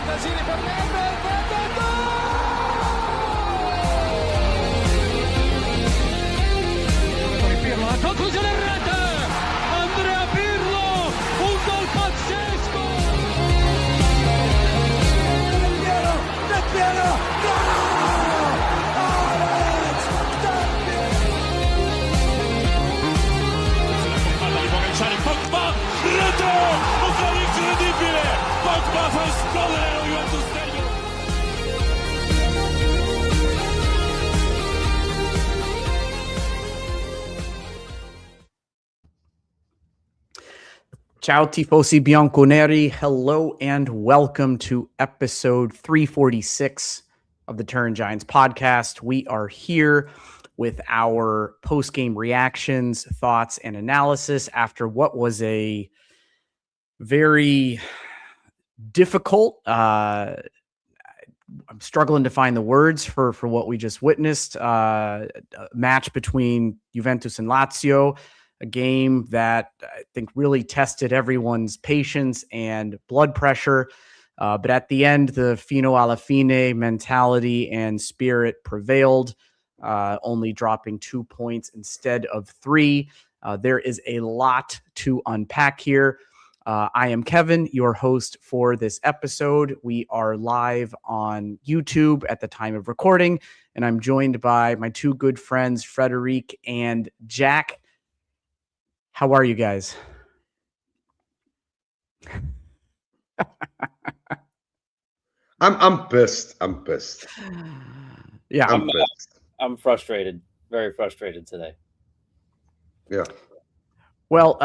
Casini per Nedved, Pirlo, la conclusione in rete, Andrea Pirlo, un gol pazzesco! Del Piero, gol! Alex, Del Piero! Pogba, rete, un gol incredibile, Pogba fa esplodere lo Juventus Stadium! Ciao tifosi bianconeri, hello and welcome to episode 346 of the Turin Giants podcast. We are here with our post-game reactions, thoughts, and analysis after what was a very difficult, I'm struggling to find the words for what we just witnessed, a match between Juventus and Lazio. A game that I think really tested everyone's patience and blood pressure. But at the end, the fino alla fine mentality and spirit prevailed, only dropping 2 points instead of 3. There is a lot to unpack here. I am Kevin, your host for this episode. We are live on YouTube at the time of recording, and I'm joined by my two good friends, Frederic and Jack. How are you guys? I'm pissed. I'm pissed. Yeah, I'm pissed. I'm frustrated. Very frustrated today. Yeah. Well,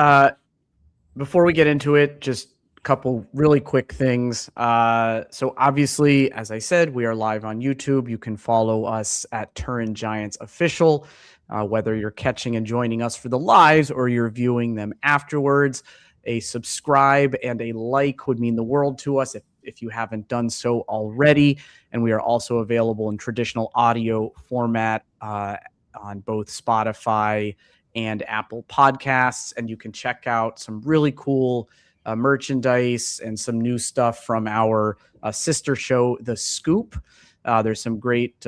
before we get into it, just a couple really quick things. So obviously, as I said, we are live on YouTube. You can follow us at Turin Giants Official. Whether you're catching and joining us for the lives or you're viewing them afterwards, a subscribe and a like would mean the world to us if you haven't done so already. And we are also available in traditional audio format on both Spotify and Apple Podcasts. And you can check out some really cool merchandise and some new stuff from our sister show, The Scoop. There's some great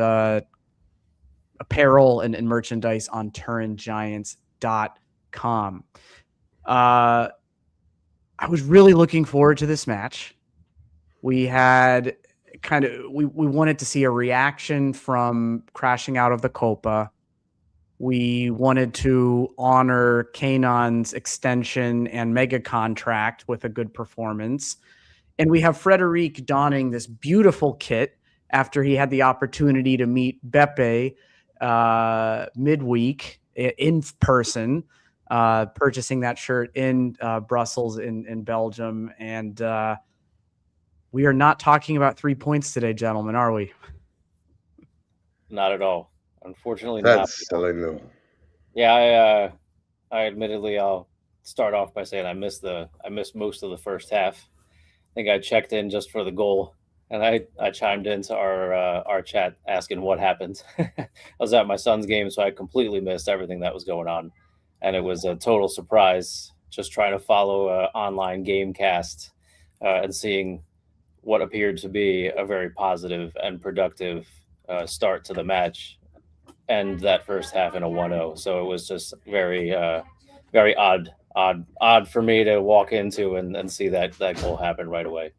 apparel and merchandise on turingiants.com. I was really looking forward to this match. We had we wanted to see a reaction from crashing out of the Coppa. We wanted to honor Kenan's extension and mega contract with a good performance. And we have Frederic donning this beautiful kit after he had the opportunity to meet Beppe midweek in person, purchasing that shirt in Brussels in Belgium. And we are not talking about 3 points today, gentlemen, are we? Not at all. Unfortunately, That's not. I know. Yeah, I admittedly, I'll start off by saying I missed most of the first half. I think I checked in just for the goal. And I chimed into our chat asking what happened. I was at my son's game, so I completely missed everything that was going on. And it was a total surprise just trying to follow an online game cast and seeing what appeared to be a very positive and productive start to the match and that first half in a 1-0. So it was just very, very odd for me to walk into and see that goal happen right away.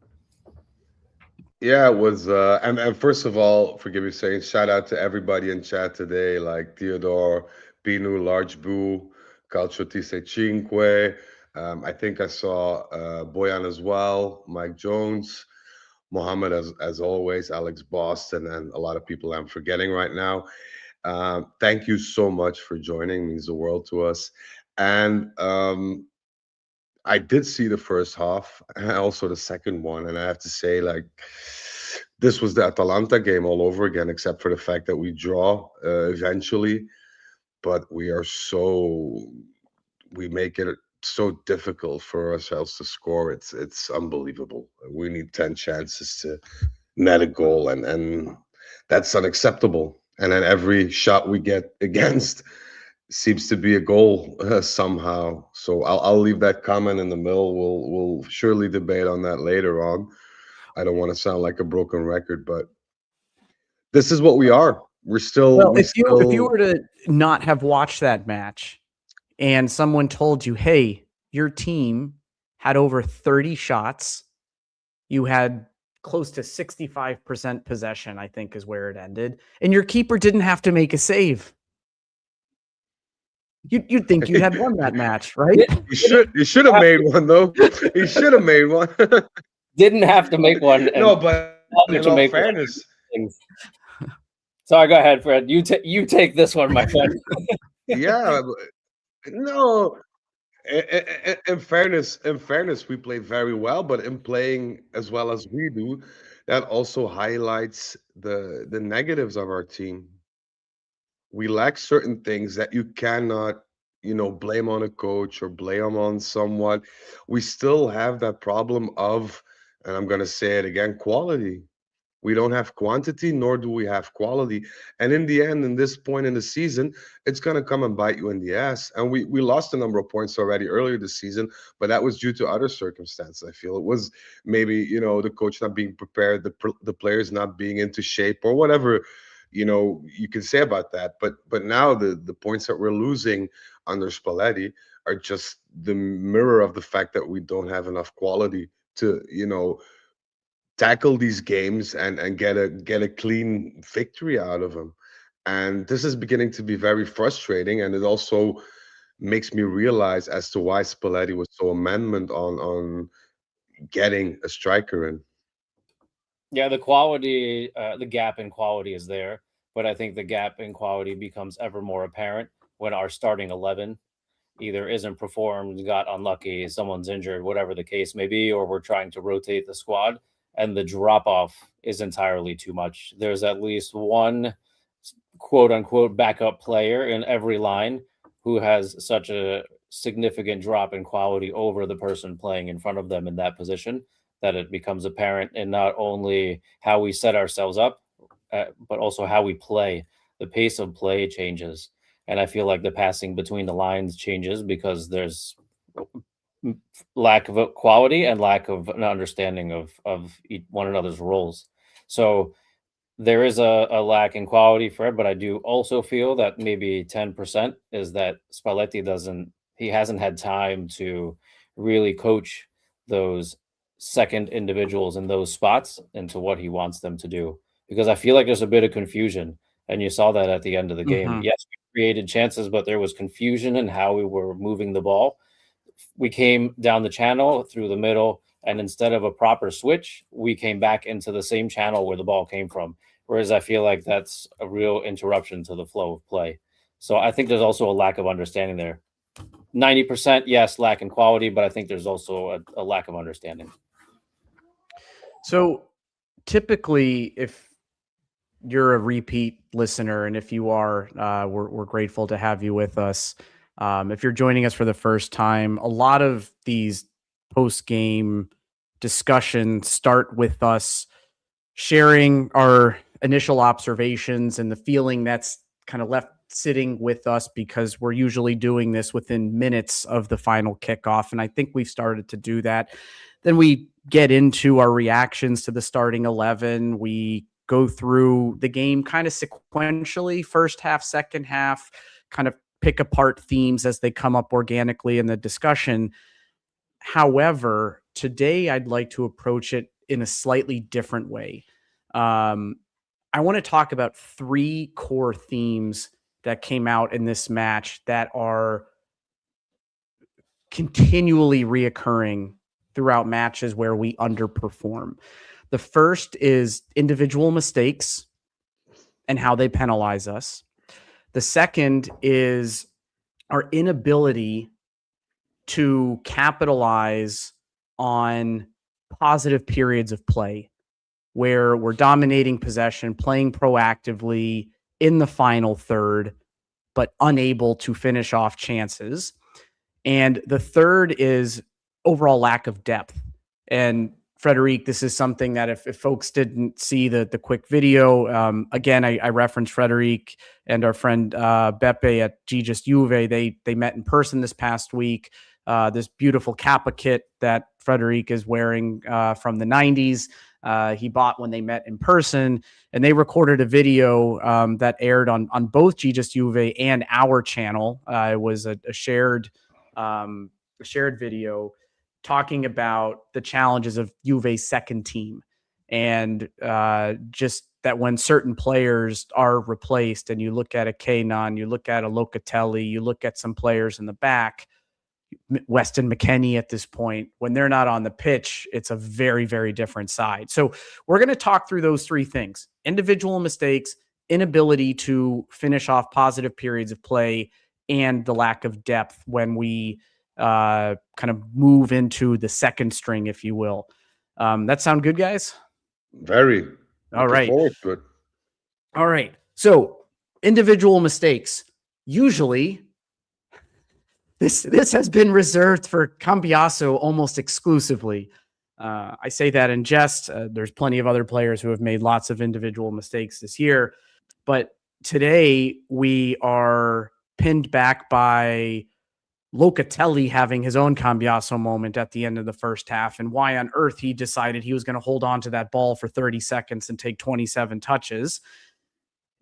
Yeah, it was and first of all, forgive me saying shout out to everybody in chat today, like Theodore, Binu, Large Boo, Calcio Tise Cinque. I think I saw Boyan as well, Mike Jones, Mohammed as always, Alex Boston, and a lot of people I'm forgetting right now. Thank you so much for joining. It means the world to us. And I did see the first half and also the second one. And I have to say, like, this was the Atalanta game all over again, except for the fact that we draw eventually. But we make it so difficult for ourselves to score. It's unbelievable. We need 10 chances to net a goal, and that's unacceptable. And then every shot we get against seems to be a goal somehow. So I'll leave that comment in the middle. We'll surely debate on that later on. I don't want to sound like a broken record, but this is what we are. We're still. Well, if you were to not have watched that match and someone told you, hey, your team had over 30 shots, you had close to 65% possession, I think is where it ended, and your keeper didn't have to make a save, you'd think you had won that match, right? He should have made one though. He should have made one. Didn't have to make one. No, but in all fairness. Sorry, go ahead, Fred. You take this one, my friend. Yeah, no. In fairness, we play very well, but in playing as well as we do, that also highlights the negatives of our team. We lack certain things that you cannot, blame on a coach or blame on someone. We still have that problem of, and I'm going to say it again, quality. We don't have quantity, nor do we have quality. And in the end, in this point in the season, it's going to come and bite you in the ass. And we lost a number of points already earlier this season, but that was due to other circumstances. I feel it was maybe, the coach not being prepared, the players not being into shape or whatever, you can say about that. But now the points that we're losing under Spalletti are just the mirror of the fact that we don't have enough quality to, tackle these games and get a clean victory out of them. And this is beginning to be very frustrating, and it also makes me realize as to why Spalletti was so amendment on getting a striker in. Yeah, the quality, the gap in quality is there, but I think the gap in quality becomes ever more apparent when our starting 11 either isn't performed, got unlucky, someone's injured, whatever the case may be, or we're trying to rotate the squad and the drop off is entirely too much. There's at least one quote unquote backup player in every line who has such a significant drop in quality over the person playing in front of them in that position that it becomes apparent in not only how we set ourselves up, but also how we play. The pace of play changes. And I feel like the passing between the lines changes because there's lack of quality and lack of an understanding of one another's roles. So there is a lack in quality, Fred, but I do also feel that maybe 10% is that Spalletti hasn't had time to really coach those second individuals in those spots into what he wants them to do. Because I feel like there's a bit of confusion, and you saw that at the end of the game. Yes, we created chances, but there was confusion in how we were moving the ball. We came down the channel through the middle, and instead of a proper switch, we came back into the same channel where the ball came from. Whereas I feel like that's a real interruption to the flow of play. So I think there's also a lack of understanding there. 90%, yes, lack in quality, but I think there's also a lack of understanding. So typically, if you're a repeat listener, and if you are, we're grateful to have you with us. If you're joining us for the first time, a lot of these post-game discussions start with us sharing our initial observations and the feeling that's kind of left sitting with us because we're usually doing this within minutes of the final kickoff. And I think we've started to do that. Then we get into our reactions to the starting 11. We go through the game kind of sequentially, first half, second half, kind of pick apart themes as they come up organically in the discussion. However, today I'd like to approach it in a slightly different way. I want to talk about three core themes that came out in this match that are continually reoccurring throughout matches where we underperform. The first is individual mistakes and how they penalize us. The second is our inability to capitalize on positive periods of play where we're dominating possession, playing proactively in the final third, but unable to finish off chances. And the third is overall lack of depth. And Frederic, this is something that if folks didn't see the quick video, again, I referenced Frederic and our friend Beppe at Just Juve. They met in person this past week. this beautiful Kappa kit that Frederic is wearing from the 90s. He bought when they met in person, and they recorded a video that aired on both Jesus Juve and our channel. It was a shared video talking about the challenges of Juve's second team, and just that when certain players are replaced, and you look at a Kenan, you look at a Locatelli, you look at some players in the back, Weston McKennie at this point, when they're not on the pitch, it's a very, very different side. So we're going to talk through those three things: individual mistakes, inability to finish off positive periods of play, and the lack of depth when we kind of move into the second string, if you will. That sound good, guys? Very. All right. Looking forward to it. All right. So individual mistakes. Usually this has been reserved for Cambiaso almost exclusively. I say that in jest. There's plenty of other players who have made lots of individual mistakes this year. But today we are pinned back by Locatelli having his own Cambiaso moment at the end of the first half, and why on earth he decided he was going to hold on to that ball for 30 seconds and take 27 touches.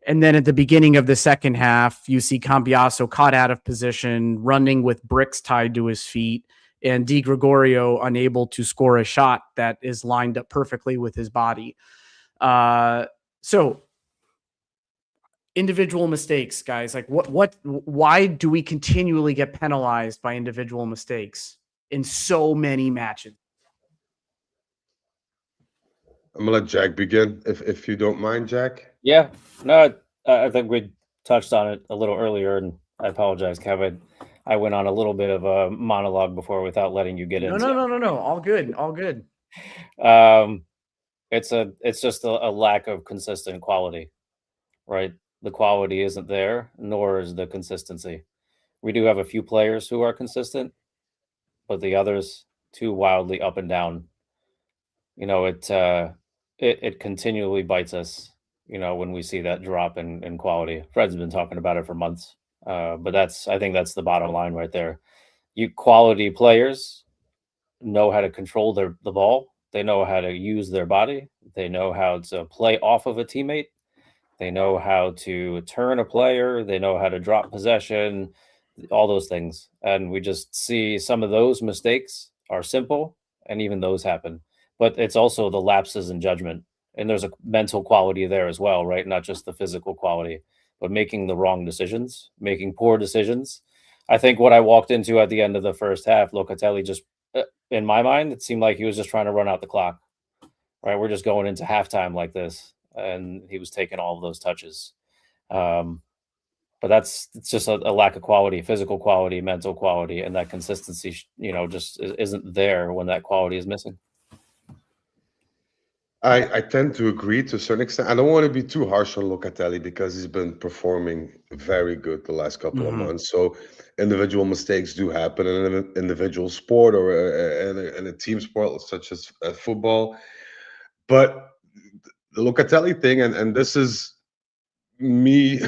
And then at the beginning of the second half, you see Cambiaso caught out of position, running with bricks tied to his feet, and Di Gregorio unable to score a shot that is lined up perfectly with his body. So individual mistakes, guys, like why do we continually get penalized by individual mistakes in so many matches? I'm gonna let Jack begin, if you don't mind, Jack. Yeah, no, I think we touched on it a little earlier, and I apologize, Kevin. I went on a little bit of a monologue before without letting you get into it. No. All good. It's just a lack of consistent quality, right? The quality isn't there, nor is the consistency. We do have a few players who are consistent, but the others too wildly up and down. You know, it continually bites us, you know, when we see that drop in quality. Fred's been talking about it for months. But I think that's the bottom line right there. Quality players know how to control the ball. They know how to use their body. They know how to play off of a teammate. They know how to turn a player. They know how to drop possession, all those things. And we just see some of those mistakes are simple, and even those happen. But it's also the lapses in judgment. And there's a mental quality there as well, right? Not just the physical quality, but making the wrong decisions, making poor decisions. I think what I walked into at the end of the first half, Locatelli just, in my mind, it seemed like he was just trying to run out the clock, right? We're just going into halftime like this, and he was taking all of those touches. But it's just a lack of quality, physical quality, mental quality, and that consistency, you know, just isn't there when that quality is missing. I tend to agree to a certain extent. I don't want to be too harsh on Locatelli because he's been performing very good the last couple of months. So individual mistakes do happen in an individual sport or in a team sport such as football. But the Locatelli thing, and this is me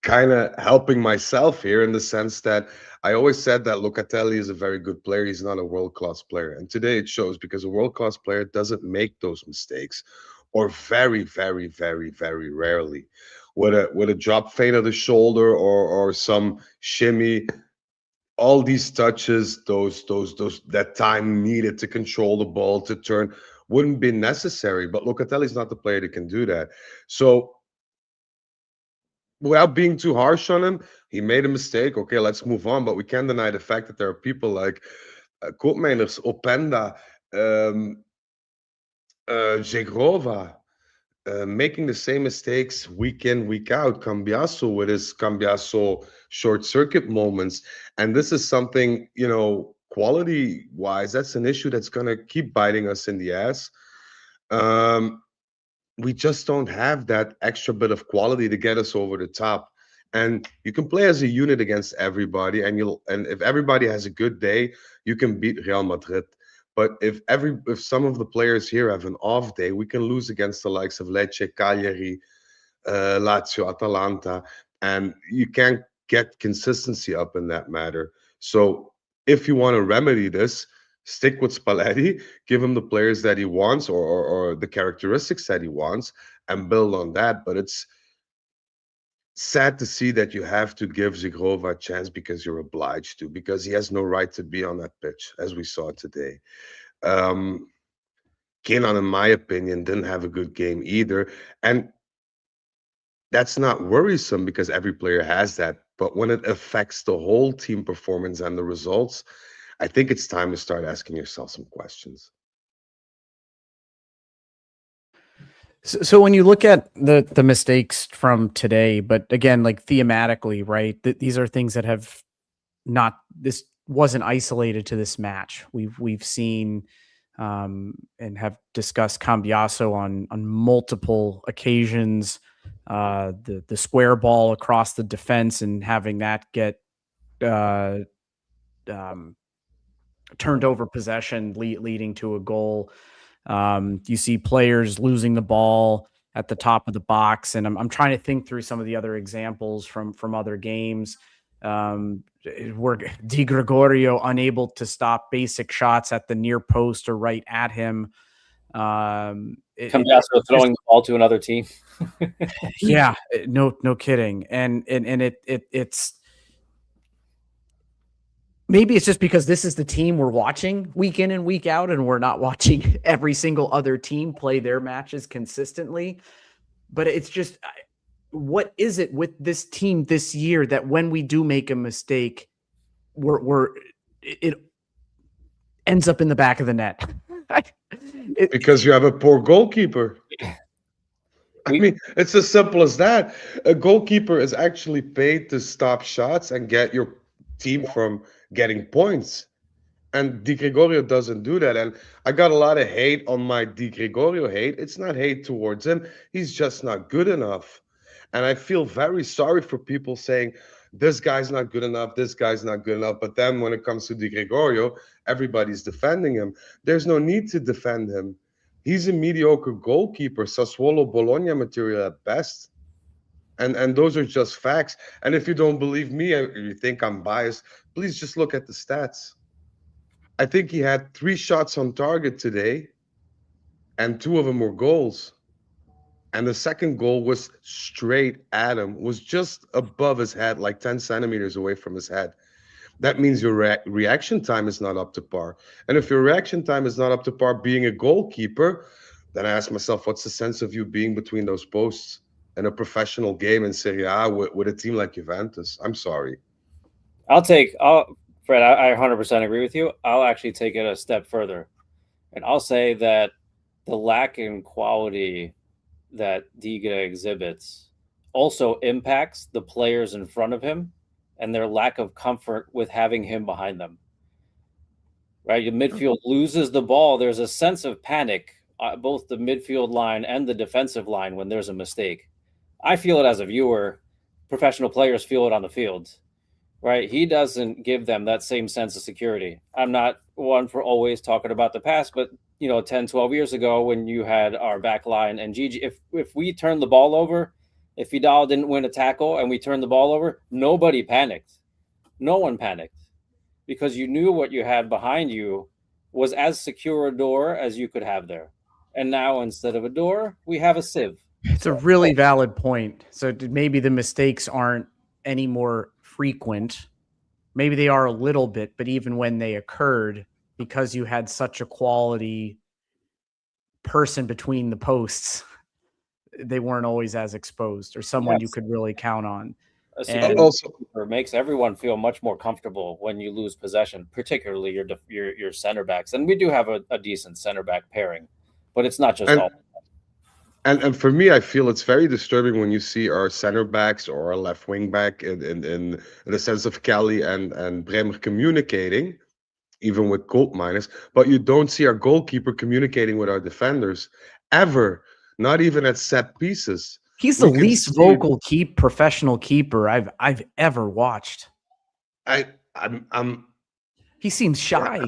kind of helping myself here in the sense that I always said that Locatelli is a very good player. He's not a world-class player. And today it shows, because a world-class player doesn't make those mistakes, or very, very, very, very rarely. With a drop feint of the shoulder or some shimmy, all these touches, those that time needed to control the ball, to turn, wouldn't be necessary. But Locatelli's not the player that can do that. So without being too harsh on him, he made a mistake. Okay, let's move on. But we can't deny the fact that there are people like Koopmeiners, Openda, Zegrova, making the same mistakes week in, week out. Cambiaso with his Cambiaso short circuit moments. And this is something, you know, quality-wise, that's an issue that's going to keep biting us in the ass. We just don't have that extra bit of quality to get us over the top. And you can play as a unit against everybody, and if everybody has a good day, you can beat Real Madrid. But if some of the players here have an off day, we can lose against the likes of Lecce, Cagliari, Lazio, Atalanta, and you can't get consistency up in that matter. So if you want to remedy this, stick with Spalletti, give him the players that he wants or the characteristics that he wants, and build on that. But it's sad to see that you have to give Zigrova a chance because you're obliged to, because he has no right to be on that pitch, as we saw today. Kenan, in my opinion, didn't have a good game either. And that's not worrisome because every player has that. But when it affects the whole team performance and the results, I think it's time to start asking yourself some questions. So when you look at the mistakes from today, but again, like thematically, right? These are things that have not, this wasn't isolated to this match. We've seen and have discussed Cambiaso on multiple occasions. The square ball across the defense and having that get turned over possession, leading to a goal. You see players losing the ball at the top of the box, and I'm trying to think through some of the other examples from other games. Where Di Gregorio unable to stop basic shots at the near post or right at him. Cambiaso throwing the ball to another team. Yeah, no kidding. And it's maybe it's just because this is the team we're watching week in and week out, and we're not watching every single other team play their matches consistently. But it's just, what is it with this team this year that when we do make a mistake, it ends up in the back of the net? Because you have a poor goalkeeper. I mean, it's as simple as that. A goalkeeper is actually paid to stop shots and get your team from getting points. And Di Gregorio doesn't do that. And I got a lot of hate on my Di Gregorio hate. It's not hate towards him. He's just not good enough. And I feel very sorry for people saying, this guy's not good enough, this guy's not good enough. But then when it comes to Di Gregorio, everybody's defending him. There's no need to defend him. He's a mediocre goalkeeper, Sassuolo Bologna material at best. And those are just facts. And if you don't believe me, or you think I'm biased, please just look at the stats. I think he had 3 shots on target today, and 2 of them were goals. And the second goal was straight at him, was just above his head, like 10 centimeters away from his head. That means your reaction time is not up to par. And if your reaction time is not up to par being a goalkeeper, then I ask myself, what's the sense of you being between those posts in a professional game in Serie A with a team like Juventus? I'm sorry. Fred, I 100% agree with you. I'll actually take it a step further. And I'll say that the lack in quality that Diga exhibits also impacts the players in front of him and their lack of comfort with having him behind them. Right? Your midfield loses the ball. There's a sense of panic, both the midfield line and the defensive line, when there's a mistake. I feel it as a viewer. Professional players feel it on the field. Right? He doesn't give them that same sense of security. I'm not one for always talking about the past, but 10, 12 years ago when you had our back line and Gigi, if we turned the ball over, if Vidal didn't win a tackle and we turned the ball over, nobody panicked. No one panicked because you knew what you had behind you was as secure a door as you could have there. And now instead of a door, we have a sieve. It's a really valid point. So maybe the mistakes aren't any more frequent. Maybe they are a little bit, but even when they occurred, because you had such a quality person between the posts, they weren't always as exposed, or someone you could really count on. And also makes everyone feel much more comfortable when you lose possession, particularly your center backs. And we do have a decent center back pairing, but it's not just all. And for me, I feel it's very disturbing when you see our center backs or our left wing back in the sense of Kelly and Bremer communicating, even with goal minus, but you don't see our goalkeeper communicating with our defenders ever, not even at set pieces. He's the least vocal professional keeper I've ever watched. He seems shy.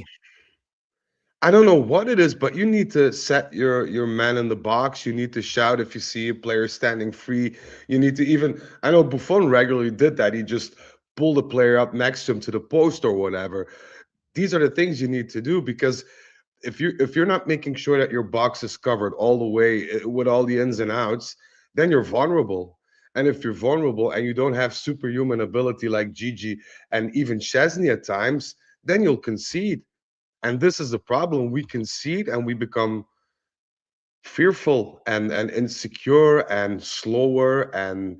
I don't know what it is, but you need to set your man in the box. You need to shout if you see a player standing free. You need to I know Buffon regularly did that. He just pulled a player up next to him to the post or whatever. these are the things you need to do, because if you're not making sure that your box is covered all the way with all the ins and outs, then you're vulnerable. And if you're vulnerable and you don't have superhuman ability like Gigi and even Chesney at times, then you'll concede. And this is the problem. We concede and we become fearful and insecure and slower and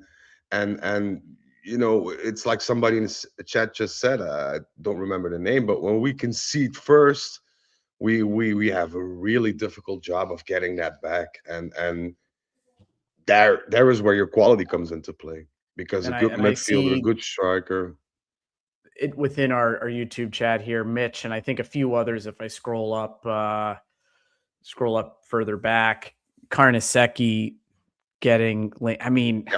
it's like somebody in the chat just said, I don't remember the name, but when we concede first, we have a really difficult job of getting that back, and there is where your quality comes into play, because And a I good and I midfielder, a see good striker. it within our YouTube chat here, Mitch, and I think a few others. If I scroll up further back, Carnesecchi getting. I mean,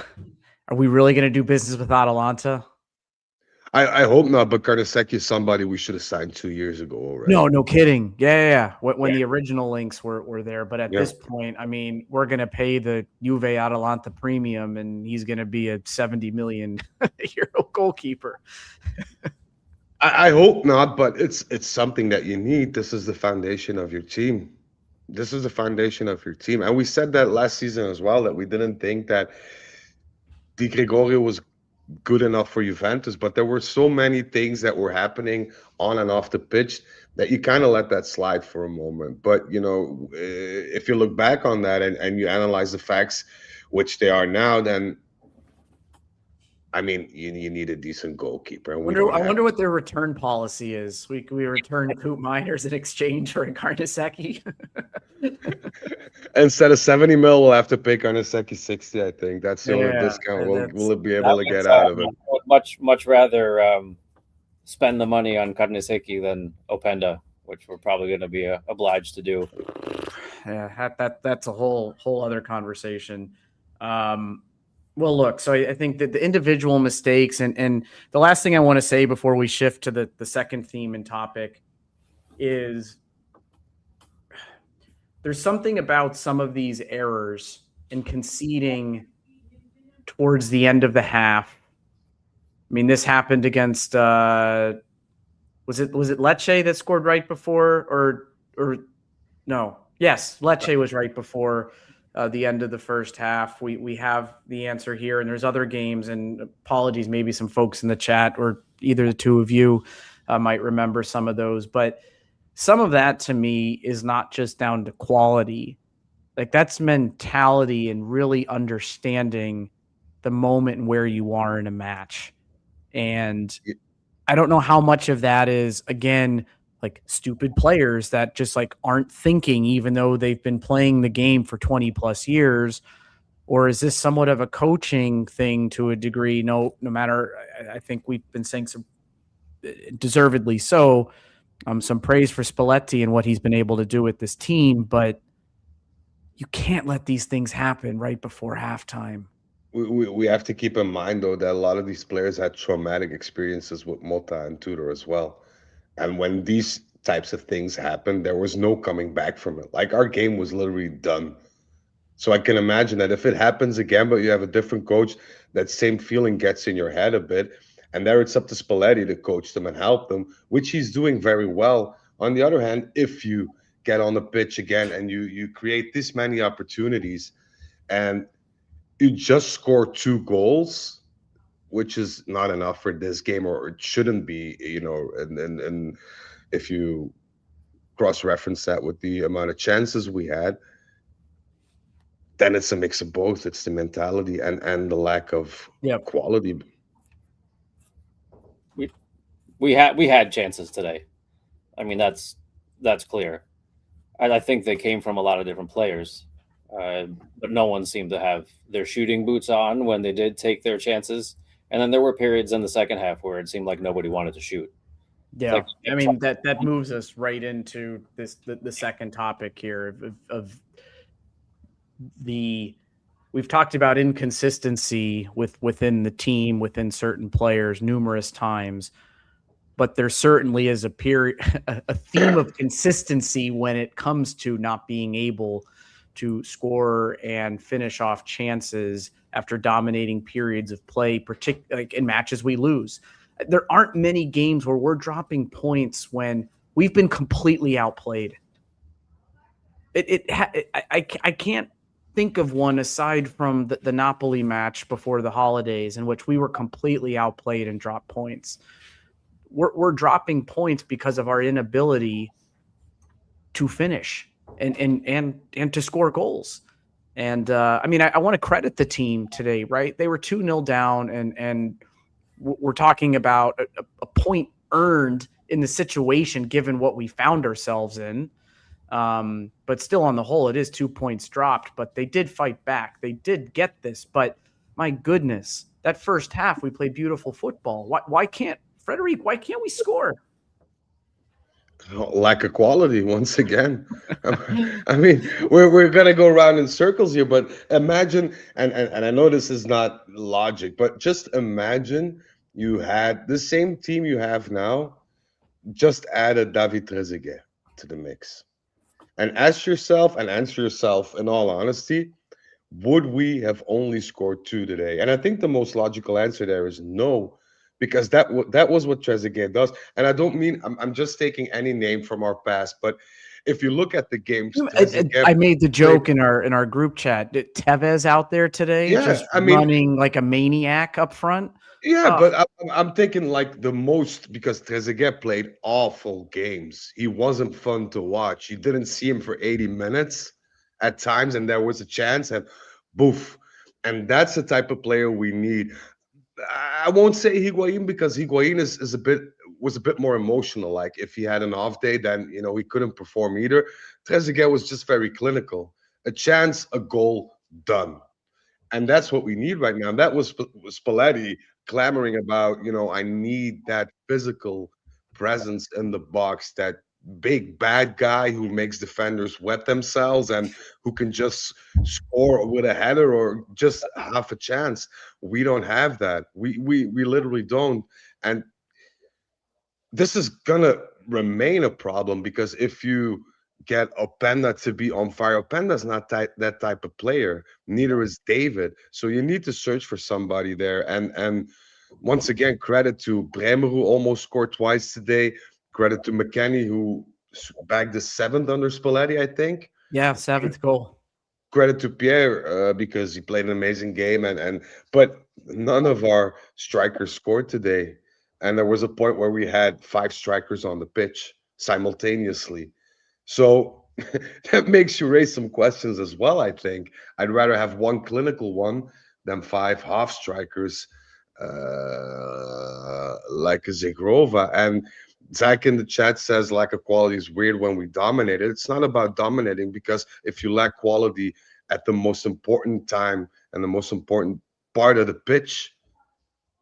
are we really going to do business with Atalanta? I hope not, but Karnaseki is somebody we should have signed 2 years ago already. No kidding. Yeah. When the original links were there, but at Yeah. this point, I mean, we're going to pay the Juve Atalanta premium, and he's going to be a 70 million euro goalkeeper. I hope not, but it's something that you need. This is the foundation of your team. This is the foundation of your team. And we said that last season as well, that we didn't think that Di Gregorio was good enough for Juventus, but there were so many things that were happening on and off the pitch that you kind of let that slide for a moment. But, if you look back on that and you analyze the facts, which they are now, then, I mean, you need a decent goalkeeper. And I wonder what their return policy is. We return Coop Miners in exchange for Carnesecchi. Instead of 70 mil, we'll have to pay Carnesecchi 60, I think. That's the only discount we'll be able to get out of it. I would much rather spend the money on Carnesecchi than Openda, which we're probably going to be obliged to do. Yeah, that's a whole other conversation. Well, look, so I think that the individual mistakes and the last thing I want to say before we shift to the second theme and topic is there's something about some of these errors and conceding towards the end of the half. I mean, this happened against was it Lecce that scored right before or no? Yes, Lecce was right before the end of the first half. We have the answer here, and there's other games, and apologies, maybe some folks in the chat or either the two of you might remember some of those, but some of that to me is not just down to quality. Like, that's mentality and really understanding the moment and where you are in a match. And I don't know how much of that is, again, like stupid players that just like aren't thinking, even though they've been playing the game for 20 plus years, or is this somewhat of a coaching thing to a degree? No matter, I think we've been saying some deservedly so, some praise for Spalletti and what he's been able to do with this team, but you can't let these things happen right before halftime. We have to keep in mind, though, that a lot of these players had traumatic experiences with Mota and Tudor as well. And when these types of things happen, there was no coming back from it. Like, our game was literally done. So I can imagine that if it happens again, but you have a different coach, that same feeling gets in your head a bit. And there it's up to Spalletti to coach them and help them, which he's doing very well. On the other hand, if you get on the pitch again and you create this many opportunities and you just score 2 goals, which is not enough for this game, or it shouldn't be, and if you cross-reference that with the amount of chances we had, then it's a mix of both. It's the mentality and the lack of quality. We had chances today. I mean, that's clear. I think they came from a lot of different players, but no one seemed to have their shooting boots on when they did take their chances. And then there were periods in the second half where it seemed like nobody wanted to shoot. Yeah, like, I mean, that moves us right into the second topic here of we've talked about inconsistency within the team, within certain players numerous times, but there certainly is a theme of consistency when it comes to not being able to score and finish off chances after dominating periods of play, particularly like in matches we lose. there aren't many games where we're dropping points when we've been completely outplayed. I can't think of one aside from the Napoli match before the holidays in which we were completely outplayed and dropped points. We're dropping points because of our inability to finish and to score goals. And I mean, I want to credit the team today, right? They were 2-0 down, and we're talking about a point earned in the situation given what we found ourselves in. But still, on the whole, it is 2 points dropped. But they did fight back. They did get this. But my goodness, that first half we played beautiful football. Why can't Frederic? Why can't we score? Lack of quality once again. I mean, we're gonna go around in circles here, but imagine, and I know this is not logic, but just imagine you had the same team you have now, just added David Trezeguet to the mix, and ask yourself and answer yourself in all honesty, would we have only scored 2 today? And I think the most logical answer there is no, because that was what Trezeguet does. And I don't mean I'm just taking any name from our past, but if you look at the games, I made the joke in our group chat. Tevez out there today, just running like a maniac up front. Yeah, but I'm thinking like the most, because Trezeguet played awful games. He wasn't fun to watch. You didn't see him for 80 minutes at times, and there was a chance, and boof. And that's the type of player we need. I won't say Higuain, because Higuain was a bit more emotional. Like if he had an off day, then he couldn't perform either. Trezeguet was just very clinical. A chance, a goal, done. And that's what we need right now. And that was Spalletti clamoring about, I need that physical presence in the box, that big bad guy who makes defenders wet themselves and who can just score with a header or just half a chance. We don't have that. We literally don't. And this is gonna remain a problem, because if you get Openda to be on fire, Openda's not that type of player. Neither is David. So you need to search for somebody there. And once again, credit to Bremer, who almost scored twice today. Credit to McKennie, who bagged the 7th under Spalletti, I think. Yeah, 7th goal. Credit to Pierre, because he played an amazing game. But none of our strikers scored today. And there was a point where we had 5 strikers on the pitch simultaneously. So that makes you raise some questions as well, I think. I'd rather have 1 clinical one than 5 half strikers like a Zegrova. And Zach in the chat says lack of quality is weird when we dominate it. It's not about dominating, because if you lack quality at the most important time and the most important part of the pitch,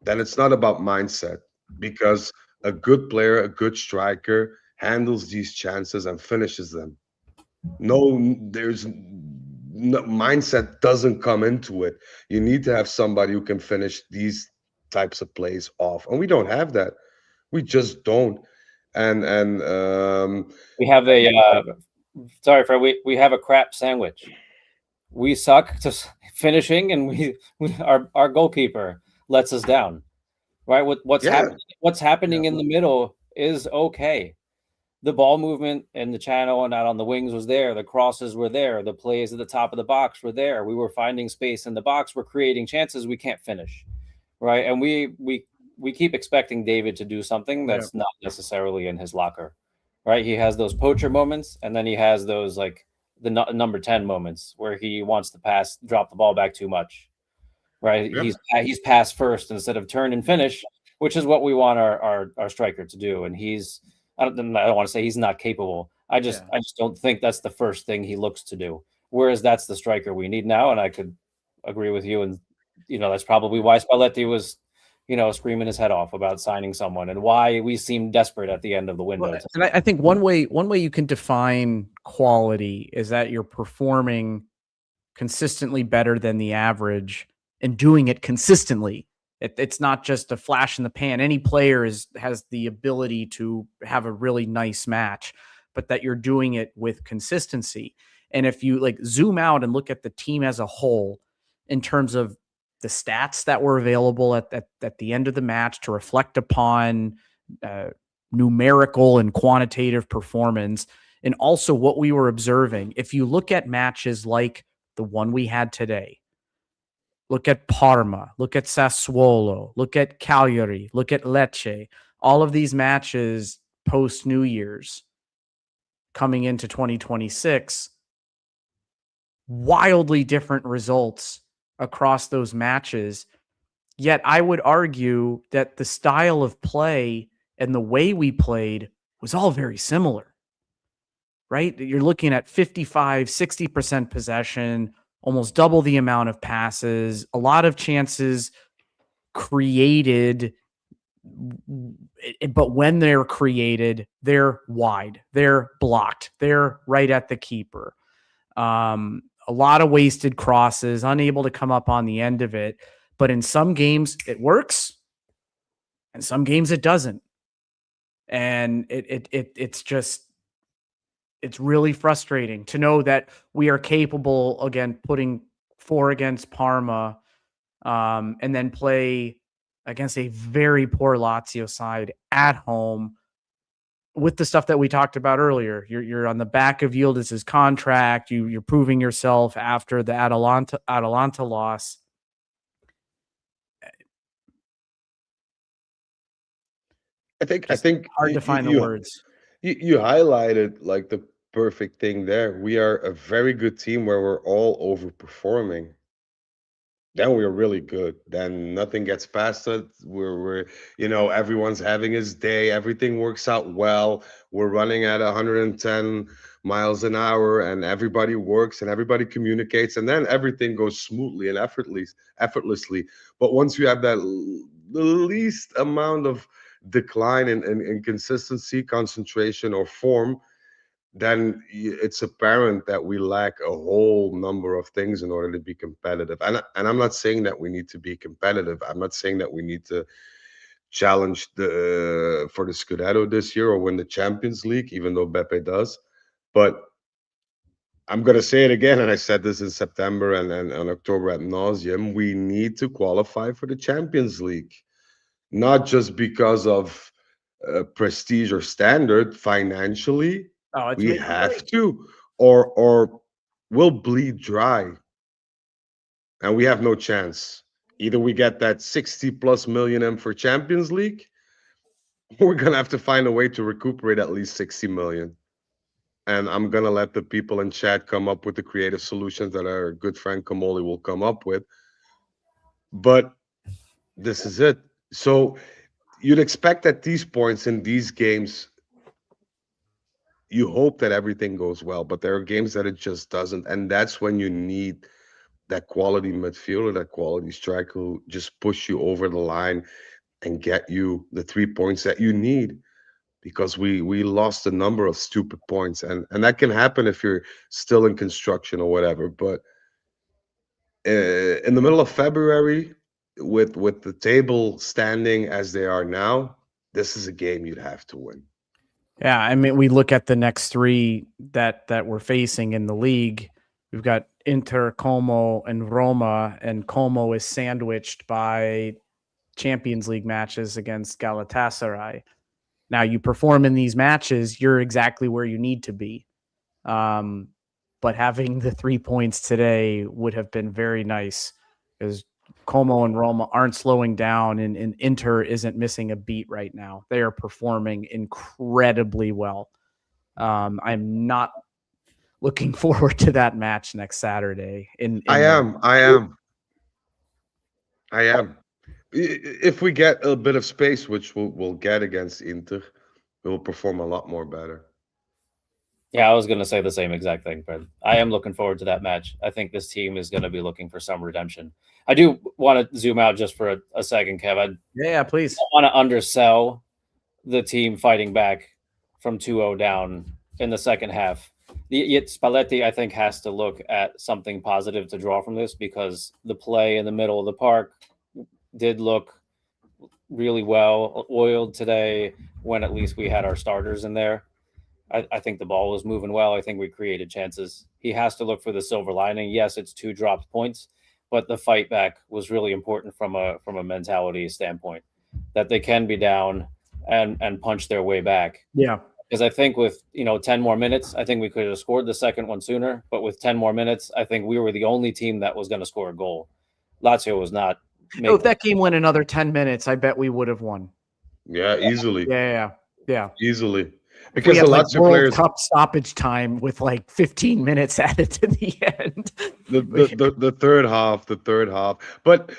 then it's not about mindset, because a good player, a good striker handles these chances and finishes them. Mindset doesn't come into it. You need to have somebody who can finish these types of plays off, and we don't have that. We just don't. And we have sorry, Fred. We have a crap sandwich. We suck to finishing, and our goalkeeper lets us down. Right? What's happening in the middle is okay. The ball movement in the channel and out on the wings was there. The crosses were there. The plays at the top of the box were there. We were finding space in the box. We're creating chances. We can't finish, right? And we keep expecting David to do something that's not necessarily in his locker, right? He has those poacher moments, and then he has those like the number 10 moments where he wants to drop the ball back too much, right? Yep. He's pass first instead of turn and finish, which is what we want our striker to do. And I don't want to say he's not capable. I just don't think that's the first thing he looks to do. Whereas that's the striker we need now. And I could agree with you. And, that's probably why Spalletti was, screaming his head off about signing someone, and why we seem desperate at the end of the window. Well, and I think one way you can define quality is that you're performing consistently better than the average and doing it consistently. It's not just a flash in the pan. Any player has the ability to have a really nice match, but that you're doing it with consistency. And if you zoom out and look at the team as a whole in terms of the stats that were available at the end of the match to reflect upon numerical and quantitative performance, and also what we were observing. If you look at matches like the one we had today, look at Parma, look at Sassuolo, look at Cagliari, look at Lecce, all of these matches post New Year's coming into 2026, wildly different results across those matches. Yet I would argue that the style of play and the way we played was all very similar, right? You're looking at 55, 60% possession, almost double the amount of passes, a lot of chances created, but when they're created, they're wide, they're blocked, they're right at the keeper. A lot of wasted crosses, unable to come up on the end of it. But in some games it works, and some games it doesn't. And it's really frustrating to know that we are capable, again, putting 4 against Parma, and then play against a very poor Lazio side at home with the stuff that we talked about earlier. You're on the back of Yıldız's contract. You're proving yourself after the Atalanta loss. I think Hard to find the words. You highlighted like the perfect thing there. We are a very good team where we're all overperforming. Then we're really good. Then nothing gets past us. We're everyone's having his day. Everything works out well. We're running at 110 miles an hour, and everybody works and everybody communicates, and then everything goes smoothly and effortlessly. But once you have that the least amount of decline in consistency, concentration, or form, then it's apparent that we lack a whole number of things in order to be competitive. And I'm not saying that we need to be competitive. I'm not saying that we need to challenge for the Scudetto this year or win the Champions League, even though Beppe does. But I'm going to say it again, and I said this in September and October ad nauseum, we need to qualify for the Champions League. Not just because of prestige or standard financially. We have to, or we'll bleed dry, and we have no chance. Either we get that 60+ million in for Champions League, or we're gonna have to find a way to recuperate at least 60 million. And I'm gonna let the people in chat come up with the creative solutions that our good friend Kamoli will come up with. But this is it. So you'd expect at these points in these games, you hope that everything goes well, but there are games that it just doesn't. And that's when you need that quality midfielder, that quality striker who just push you over the line and get you the 3 points that you need, because we lost a number of stupid points. And that can happen if you're still in construction or whatever. But in the middle of February, with the table standing as they are now, this is a game you'd have to win. Yeah, I mean, we look at the next 3 that we're facing in the league. We've got Inter, Como, and Roma, and Como is sandwiched by Champions League matches against Galatasaray. Now, you perform in these matches, you're exactly where you need to be. But having the 3 points today would have been very nice, because Como and Roma aren't slowing down, and Inter isn't missing a beat right now. They are performing incredibly well. I'm not looking forward to that match next Saturday. I am. If we get a bit of space, which we'll get against Inter, we'll perform a lot more better. Yeah, I was going to say the same exact thing, but I am looking forward to that match. I think this team is going to be looking for some redemption. I do want to zoom out just for a second, Kev. Yeah, please. I want to undersell the team fighting back from 2-0 down in the second half. Yet Spalletti, I think, has to look at something positive to draw from this, because the play in the middle of the park did look really well oiled today, when at least we had our starters in there. I think the ball was moving well. I think we created chances. He has to look for the silver lining. Yes, it's 2 dropped points, but the fight back was really important from a mentality standpoint, that they can be down and punch their way back. Yeah. Because I think with 10 more minutes, I think we could have scored the second one sooner. But with 10 more minutes, I think we were the only team that was going to score a goal. Lazio was not. Oh, if that game went another 10 minutes, I bet we would have won. Yeah, easily. Yeah. Easily. Because Because the the Lazio World players, Cup stoppage time with like 15 minutes added to the end. the third half. But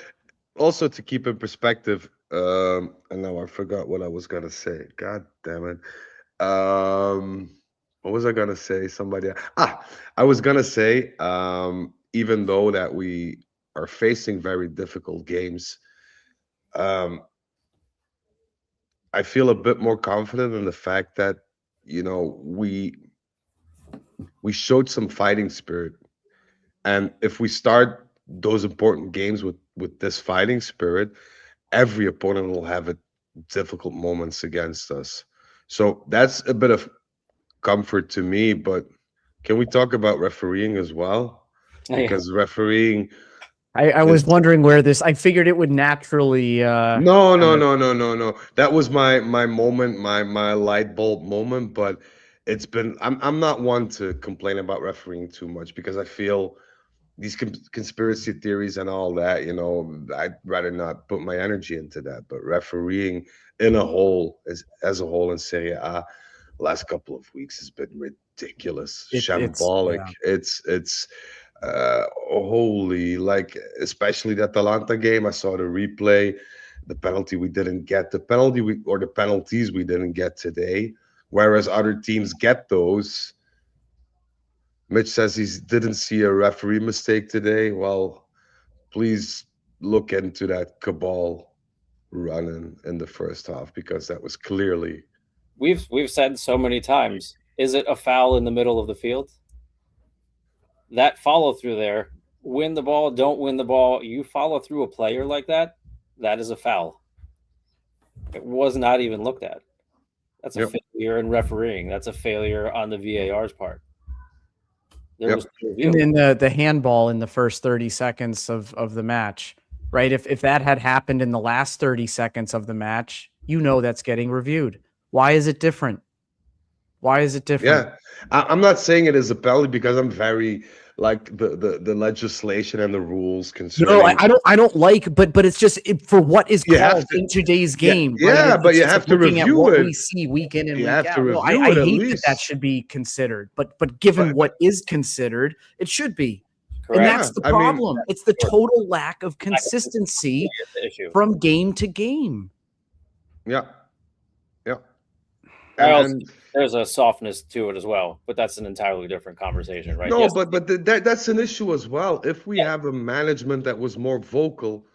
also to keep in perspective, and now I forgot what I was gonna say. God damn it. What was I gonna say? I was gonna say, even though that we are facing very difficult games, um, I feel a bit more confident in the fact that we showed some fighting spirit, and if we start those important games with this fighting spirit, every opponent will have difficult moments against us. So that's a bit of comfort to me. But can we talk about refereeing as well? Because refereeing I was wondering where I figured it would naturally. no. That was my moment, my light bulb moment. But it's been. I'm not one to complain about refereeing too much because I feel these conspiracy theories and all that. I'd rather not put my energy into that. But refereeing in a whole, as a whole in Serie A, last couple of weeks has been ridiculous, shambolic. It's holy, like especially the Atalanta game. I saw the replay, the penalty we didn't get, the penalties we didn't get today, whereas other teams get those. Mitch says he didn't see a referee mistake today. Well, please look into that cabal running in the first half, because that was clearly. We've said so many times, is it a foul in the middle of the field? That follow through there, win the ball, don't win the ball, you follow through a player like that, that is a foul. It was not even looked at. That's a failure in refereeing. That's a failure on the VAR's part. There was no review. And then the handball in the first 30 seconds of the match, right? If that had happened in the last 30 seconds of the match, that's getting reviewed. Why is it different? Yeah, I'm not saying it is a penalty because I'm very like the legislation and the rules concerning. No, I don't like, but it's just for what is called in today's game. Yeah, right? but you have to review it. We see week in and week out. I hate that should be considered, but given what is considered, it should be. Correct. And that's the problem. It's the total lack of consistency from game to game. Yeah. There's a softness to it as well, but that's an entirely different conversation, right? No, but that's an issue as well. If we have a management that was more vocal,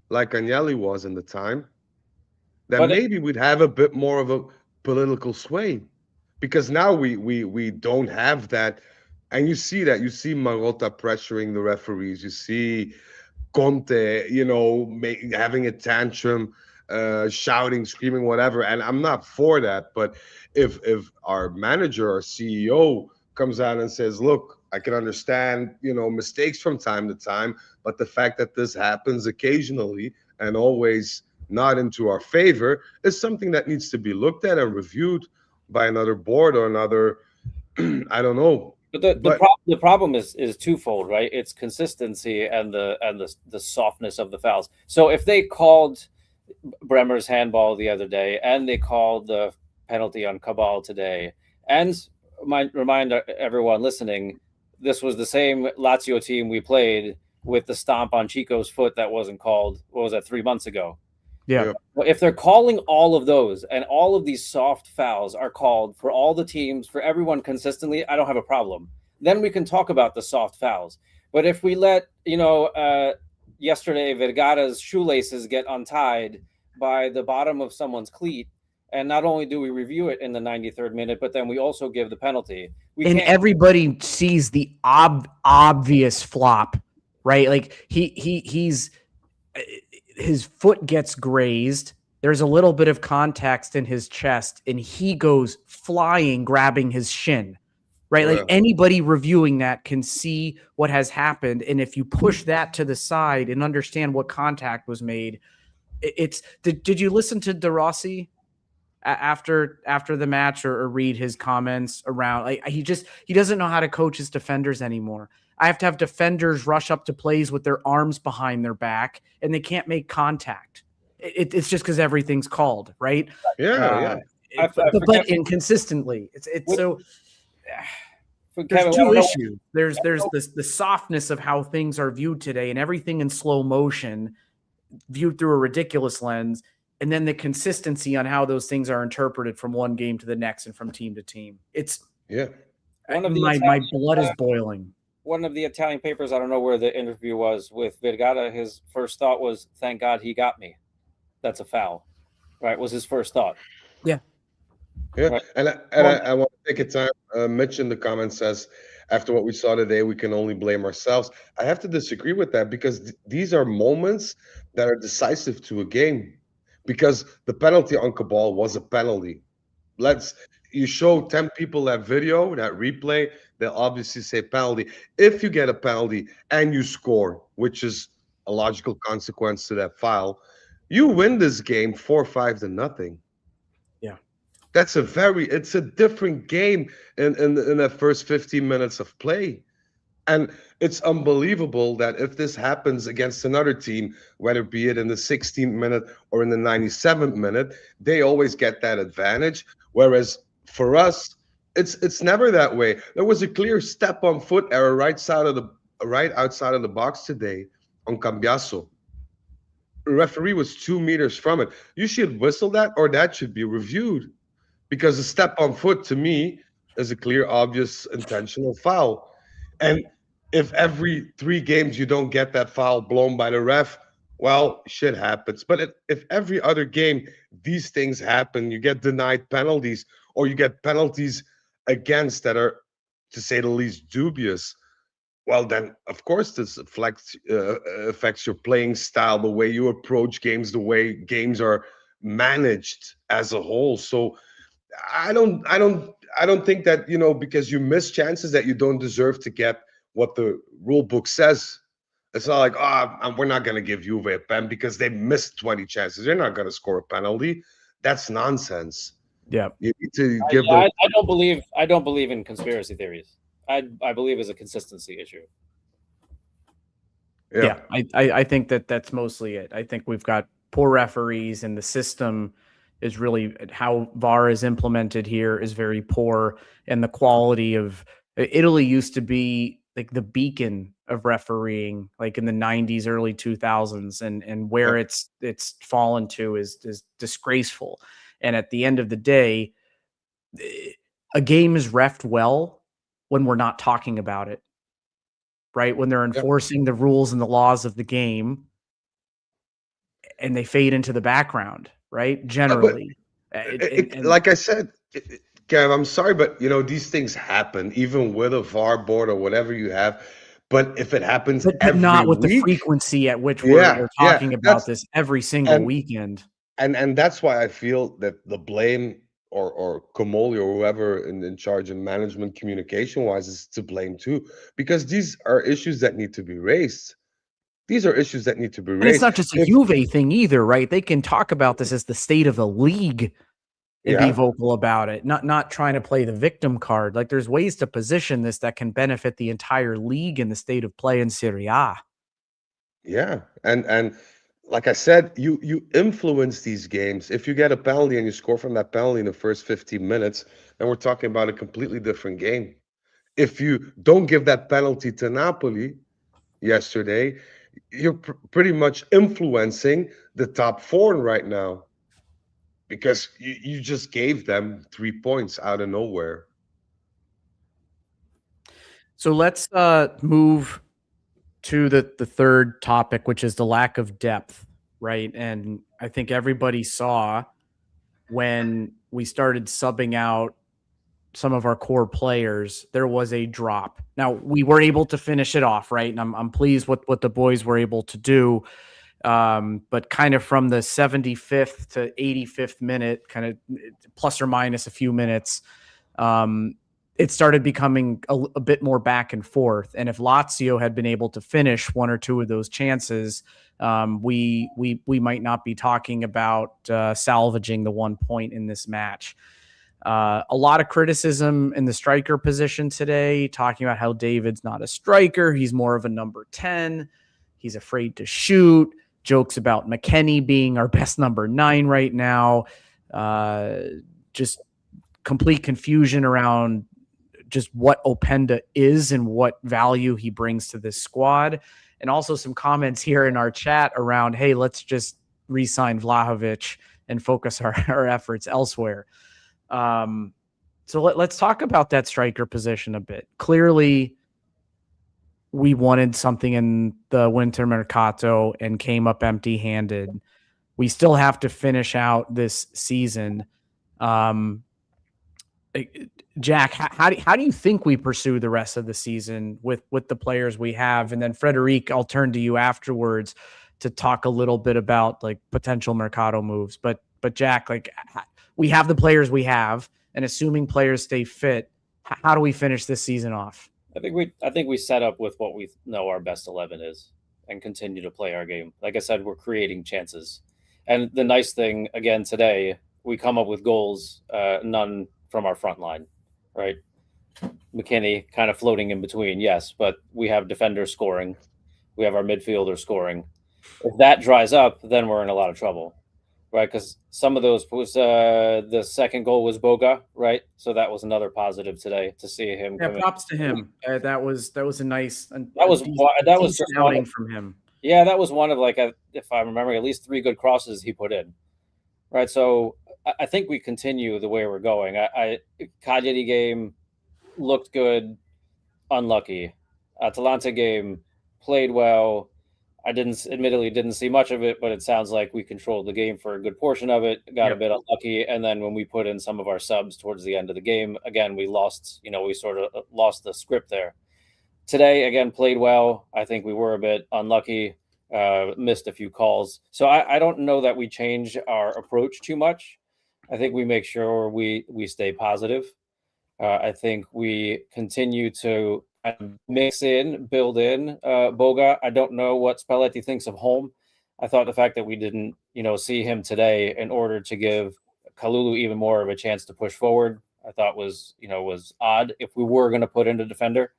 like Agnelli was in the time, then maybe we'd have a bit more of a political sway. Because now we don't have that, and you see Marotta pressuring the referees. You see Conte, having a tantrum, shouting, screaming, whatever. And I'm not for that, but if our manager or CEO comes out and says, look, I can understand, mistakes from time to time, but the fact that this happens occasionally and always not into our favor is something that needs to be looked at and reviewed by another board or another, I don't know. But the problem is twofold, right? It's consistency and the softness of the fouls. So if they called Bremer's handball the other day and they called the penalty on Cabal today, and remind everyone listening, this was the same Lazio team we played with the stomp on Chico's foot that wasn't called, what was that, 3 months ago? Yeah. Well, if they're calling all of those and all of these soft fouls are called for all the teams, for everyone consistently, I don't have a problem. Then we can talk about the soft fouls. But if we let, yesterday Vergara's shoelaces get untied by the bottom of someone's cleat, and not only do we review it in the 93rd minute, but then we also give the penalty. Everybody sees the obvious flop, right? Like he's his foot gets grazed. There's a little bit of context in his chest, and he goes flying, grabbing his shin. right? Oh, Like yeah. anybody reviewing that can see what has happened. And if you push that to the side and understand what contact was made, did you listen to De Rossi after the match or read his comments around? Like he doesn't know how to coach his defenders anymore. I have to have defenders rush up to plays with their arms behind their back and they can't make contact. It's just because everything's called, right? Yeah. But inconsistently. It's so For there's Kevin, I two don't know- issues. There's the softness of how things are viewed today and everything in slow motion viewed through a ridiculous lens, and then the consistency on how those things are interpreted from one game to the next and from team to team. It's One of the my Italian- blood is boiling. One of the Italian papers, I don't know where the interview was with Vergara, his first thought was, thank God he got me. That's a foul, right? Was his first thought. Yeah. Right. And I want to take a time. Mitch in the comments says, after what we saw today, we can only blame ourselves. I have to disagree with that because these are moments that are decisive to a game. Because the penalty on Cabal was a penalty. You show 10 people that video, that replay, they'll obviously say penalty. If you get a penalty and you score, which is a logical consequence to that foul, you win this game 4-5 to nothing. Yeah. It's a different game in the first 15 minutes of play. And it's unbelievable that if this happens against another team, whether be it in the 16th minute or in the 97th minute, they always get that advantage. Whereas for us, it's never that way. There was a clear step on foot error right outside of the box today on Cambiaso. The referee was 2 meters from it. You should whistle that, or that should be reviewed, because a step on foot to me is a clear, obvious, intentional foul. And if every 3 games you don't get that foul blown by the ref, well, shit happens. But if every other game these things happen, you get denied penalties, or you get penalties against that are, to say the least, dubious, well, then, of course, this affects your playing style, the way you approach games, the way games are managed as a whole. So I don't think that, because you miss chances that you don't deserve to get what the rule book says. It's not like, we're not going to give Juve a pen because they missed 20 chances. They're not going to score a penalty. That's nonsense. Yeah. You need to give I don't believe in conspiracy theories. I believe it's a consistency issue. Yeah. I think that's mostly it. I think we've got poor referees, and the system is really how VAR is implemented here is very poor. And the quality of Italy used to be like the beacon of refereeing, like in the 90s, early 2000s, and where it's fallen to is disgraceful. And at the end of the day, a game is reffed well when we're not talking about it, right? When they're enforcing the rules and the laws of the game and they fade into the background, right? Generally. Like I said, Kev, I'm sorry, but these things happen even with a VAR board or whatever you have. But if it happens but not with week, the frequency at which we're talking about this every single weekend. And that's why I feel that the blame or Comoli or whoever in charge of management communication wise is to blame too, because these are issues that need to be raised. These are issues that need to be raised. And it's not just a Juve thing either, right? They can talk about this as the state of the league and be vocal about it, not trying to play the victim card. Like there's ways to position this that can benefit the entire league and the state of play in Serie A. Yeah, and like I said, you influence these games. If you get a penalty and you score from that penalty in the first 15 minutes, then we're talking about a completely different game. If you don't give that penalty to Napoli yesterday, you're pretty much influencing the top 4 right now, because you just gave them 3 points out of nowhere. So let's move to the third topic, which is the lack of depth, right? And I think everybody saw when we started subbing out some of our core players, there was a drop. Now we were able to finish it off, right? And I'm pleased with what the boys were able to do. But kind of from the 75th to 85th minute, kind of plus or minus a few minutes, it started becoming a bit more back and forth. And if Lazio had been able to finish one or two of those chances, we might not be talking about salvaging the 1 point in this match. A lot of criticism in the striker position today, talking about how David's not a striker. He's more of a number 10. He's afraid to shoot. Jokes about McKennie being our best number 9 right now. Just complete confusion around just what Openda is and what value he brings to this squad. And also some comments here in our chat around, hey, let's just re-sign Vlahovic and focus our efforts elsewhere. So let's talk about that striker position a bit. Clearly, we wanted something in the winter mercato and came up empty-handed. We still have to finish out this season. Jack, how do you think we pursue the rest of the season with the players we have? And then Frederic, I'll turn to you afterwards to talk a little bit about like potential mercato moves. But Jack, like we have the players we have, and assuming players stay fit, how do we finish this season off? I think we set up with what we know our best 11 is and continue to play our game. Like I said, we're creating chances. And the nice thing, again, today, we come up with goals, none from our front line, right? McKennie kind of floating in between, yes, but we have defenders scoring. We have our midfielders scoring. If that dries up, then we're in a lot of trouble, right? Because some of those was the second goal was Boga, right? So that was another positive today to see him. Yeah, props to him. That was a nice. That was just outing from him. Yeah, that was one of if I remember, at least 3 good crosses he put in, right? So I think we continue the way we're going. Cagliari game looked good, unlucky. Atalanta game played well. I admittedly didn't see much of it, but it sounds like we controlled the game for a good portion of it. Got a bit unlucky, and then when we put in some of our subs towards the end of the game, again we lost. We sort of lost the script there. Today, again, played well. I think we were a bit unlucky, missed a few calls. So I don't know that we change our approach too much. I think we make sure we stay positive. I think we continue to mix in, build in Boga. I don't know what Spalletti thinks of home. I thought the fact that we didn't, see him today in order to give Kalulu even more of a chance to push forward, I thought was odd. If we were going to put in a defender,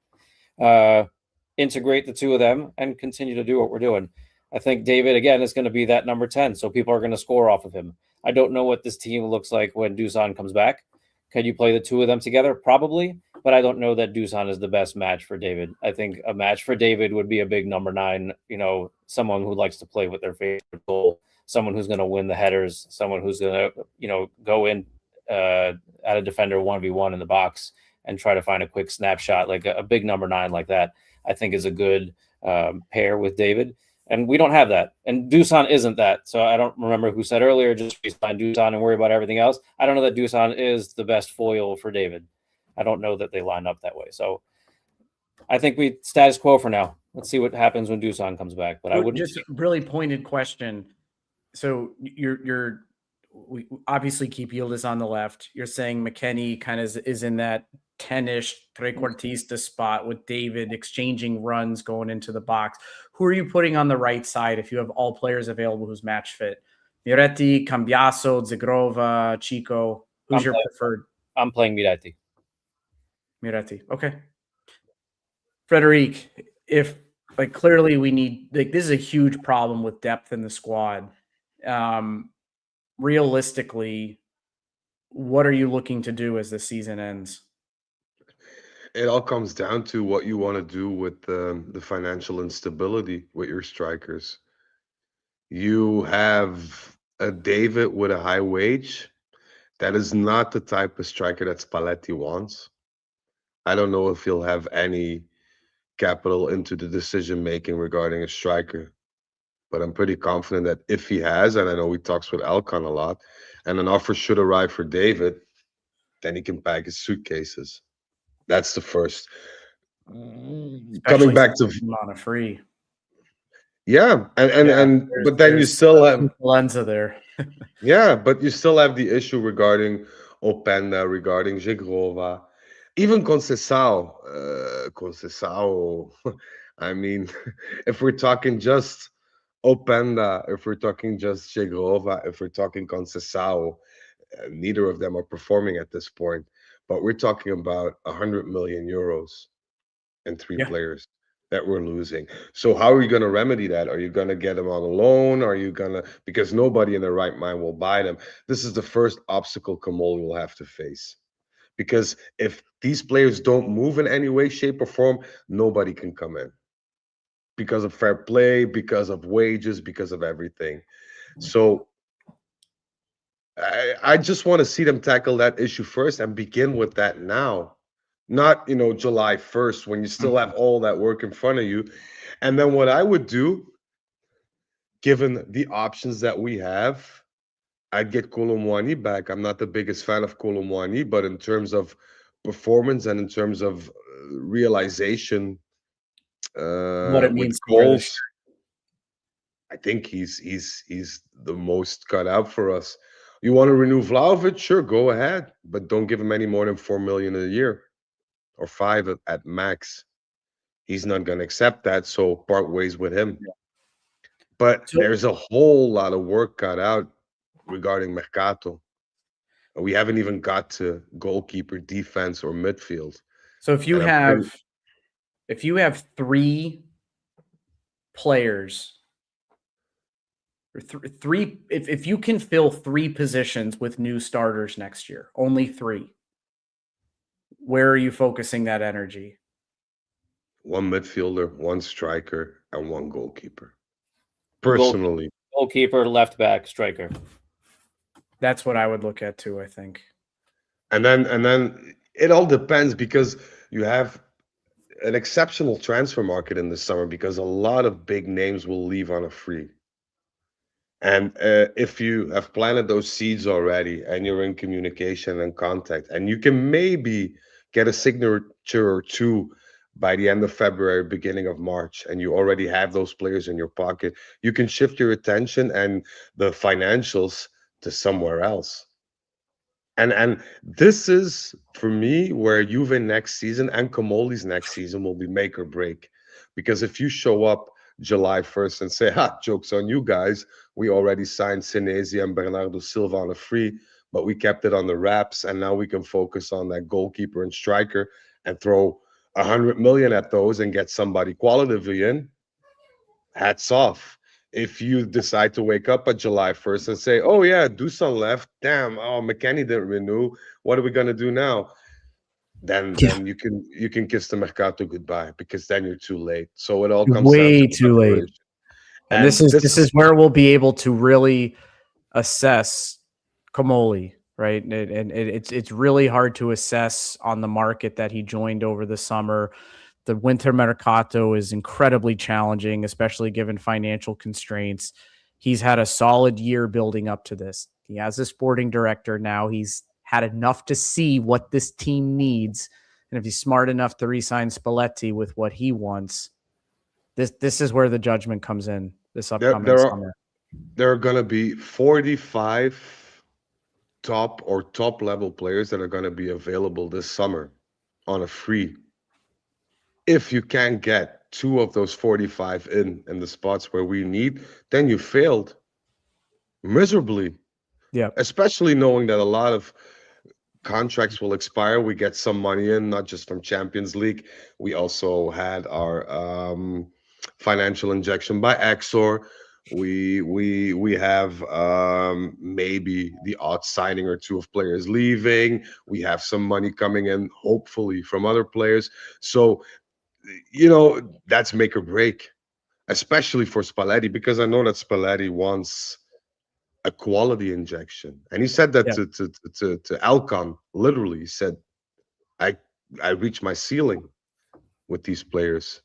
integrate the two of them and continue to do what we're doing. I think David, again, is going to be that number 10. So people are going to score off of him. I don't know what this team looks like when Dusan comes back. Can you play the two of them together? Probably. But I don't know that Dusan is the best match for David. I think a match for David would be a big number 9, someone who likes to play with their favorite goal, someone who's going to win the headers, someone who's going to, go in at a defender 1v1 in the box and try to find a quick snapshot, like a big number 9 like that, I think is a good pair with David. And we don't have that. And Dusan isn't that. So I don't remember who said earlier, just find Dusan and worry about everything else. I don't know that Dusan is the best foil for David. I don't know that they line up that way. So I think we status quo for now. Let's see what happens when Dusan comes back. But I wouldn't. Just a really pointed question. So we obviously keep Yıldız on the left. You're saying McKennie kind of is in that 10-ish trequartista spot with David exchanging runs going into the box. Who are you putting on the right side if you have all players available who's match fit? Miretti, Cambiaso, Zagrova, Chico. Who's your preferred? I'm playing Miretti. Miretti. Okay. Frederic, if clearly we need, this is a huge problem with depth in the squad. Realistically, what are you looking to do as the season ends? It all comes down to what you want to do with the financial instability with your strikers. You have a David with a high wage. That is not the type of striker that Spalletti wants. I don't know if he'll have any capital into the decision-making regarding a striker. But I'm pretty confident that if he has, and I know he talks with Alcon a lot, and an offer should arrive for David, then he can pack his suitcases. That's the first. Coming back to on a free. Yeah, but then you still have Lenza there. Yeah, but you still have the issue regarding Openda, regarding Zagrova, Even Conceição, I mean, if we're talking just Openda, if we're talking just Chegrova, if we're talking Conceição, neither of them are performing at this point. But we're talking about 100 million euros and three Yeah. players that we're losing. So how are you going to remedy that? Are you going to get them on a loan? Are you going to, because nobody in their right mind will buy them. This is the first obstacle Kamoli will have to face. Because if these players don't move in any way, shape, or form, nobody can come in. Because of fair play, because of wages, because of everything. So I just want to see them tackle that issue first and begin with that now. Not, July 1st when you still have all that work in front of you. And then what I would do, given the options that we have, I'd get Kolomwani back. I'm not the biggest fan of Kolomwani, but in terms of performance and in terms of realization What it with means to wear this goals, I think he's the most cut out for us. You want to renew Vlahovic? Sure, go ahead, but don't give him any more than 4 million a year or 5 at max. He's not going to accept that, so part ways with him. Yeah. But So- there's a whole lot of work cut out regarding Mercato. We haven't even got to goalkeeper, defense, or midfield. So if you And I'm have 3 players, or three, if you can fill 3 positions with new starters next year, only 3, where are you focusing that energy? 1 midfielder, 1 striker, and 1 goalkeeper. Personally, Goalkeeper, left back, striker. That's what I would look at too, I think. and then it all depends because you have an exceptional transfer market in the summer because a lot of big names will leave on a free. And if you have planted those seeds already and you're in communication and contact, and you can maybe get a signature or 2 by the end of February, beginning of March, and you already have those players in your pocket, you can shift your attention and the financials to somewhere else. And this is, for me, where Juve next season and Kamoli's next season will be make or break. Because if you show up July 1st and say, joke's on you guys, we already signed Senesi and Bernardo Silva on a free, but we kept it on the wraps, and now we can focus on that goalkeeper and striker and throw 100 million at those and get somebody qualitatively in, hats off. If you decide to wake up at July 1st and say, oh yeah, Dusan left, damn, oh, McKennie didn't renew, what are we going to do now? Then you can kiss the Mercato goodbye, because then you're too late. So it all comes Way down to too late. preparation. And this is where we'll be able to really assess Kamoli, right? And it's really hard to assess on the market that he joined over the summer. The winter mercato is incredibly challenging, especially given financial constraints. He's had a solid year building up to this. He has a sporting director now. He's had enough to see what this team needs. And if he's smart enough to re-sign Spalletti with what he wants, this is where the judgment comes in this upcoming summer. There are going to be 45 top level players that are going to be available this summer on a free. If you can't get 2 of those 45 in the spots where we need, then you failed miserably. Yeah. Especially knowing that a lot of contracts will expire. We get some money in, not just from Champions League. We also had our financial injection by Exor. We have maybe the odd signing or 2 of players leaving. We have some money coming in, hopefully, from other players. So, that's make or break, especially for Spalletti, because I know that Spalletti wants a quality injection. And he said that to Alcon, literally. He said, I reached my ceiling with these players.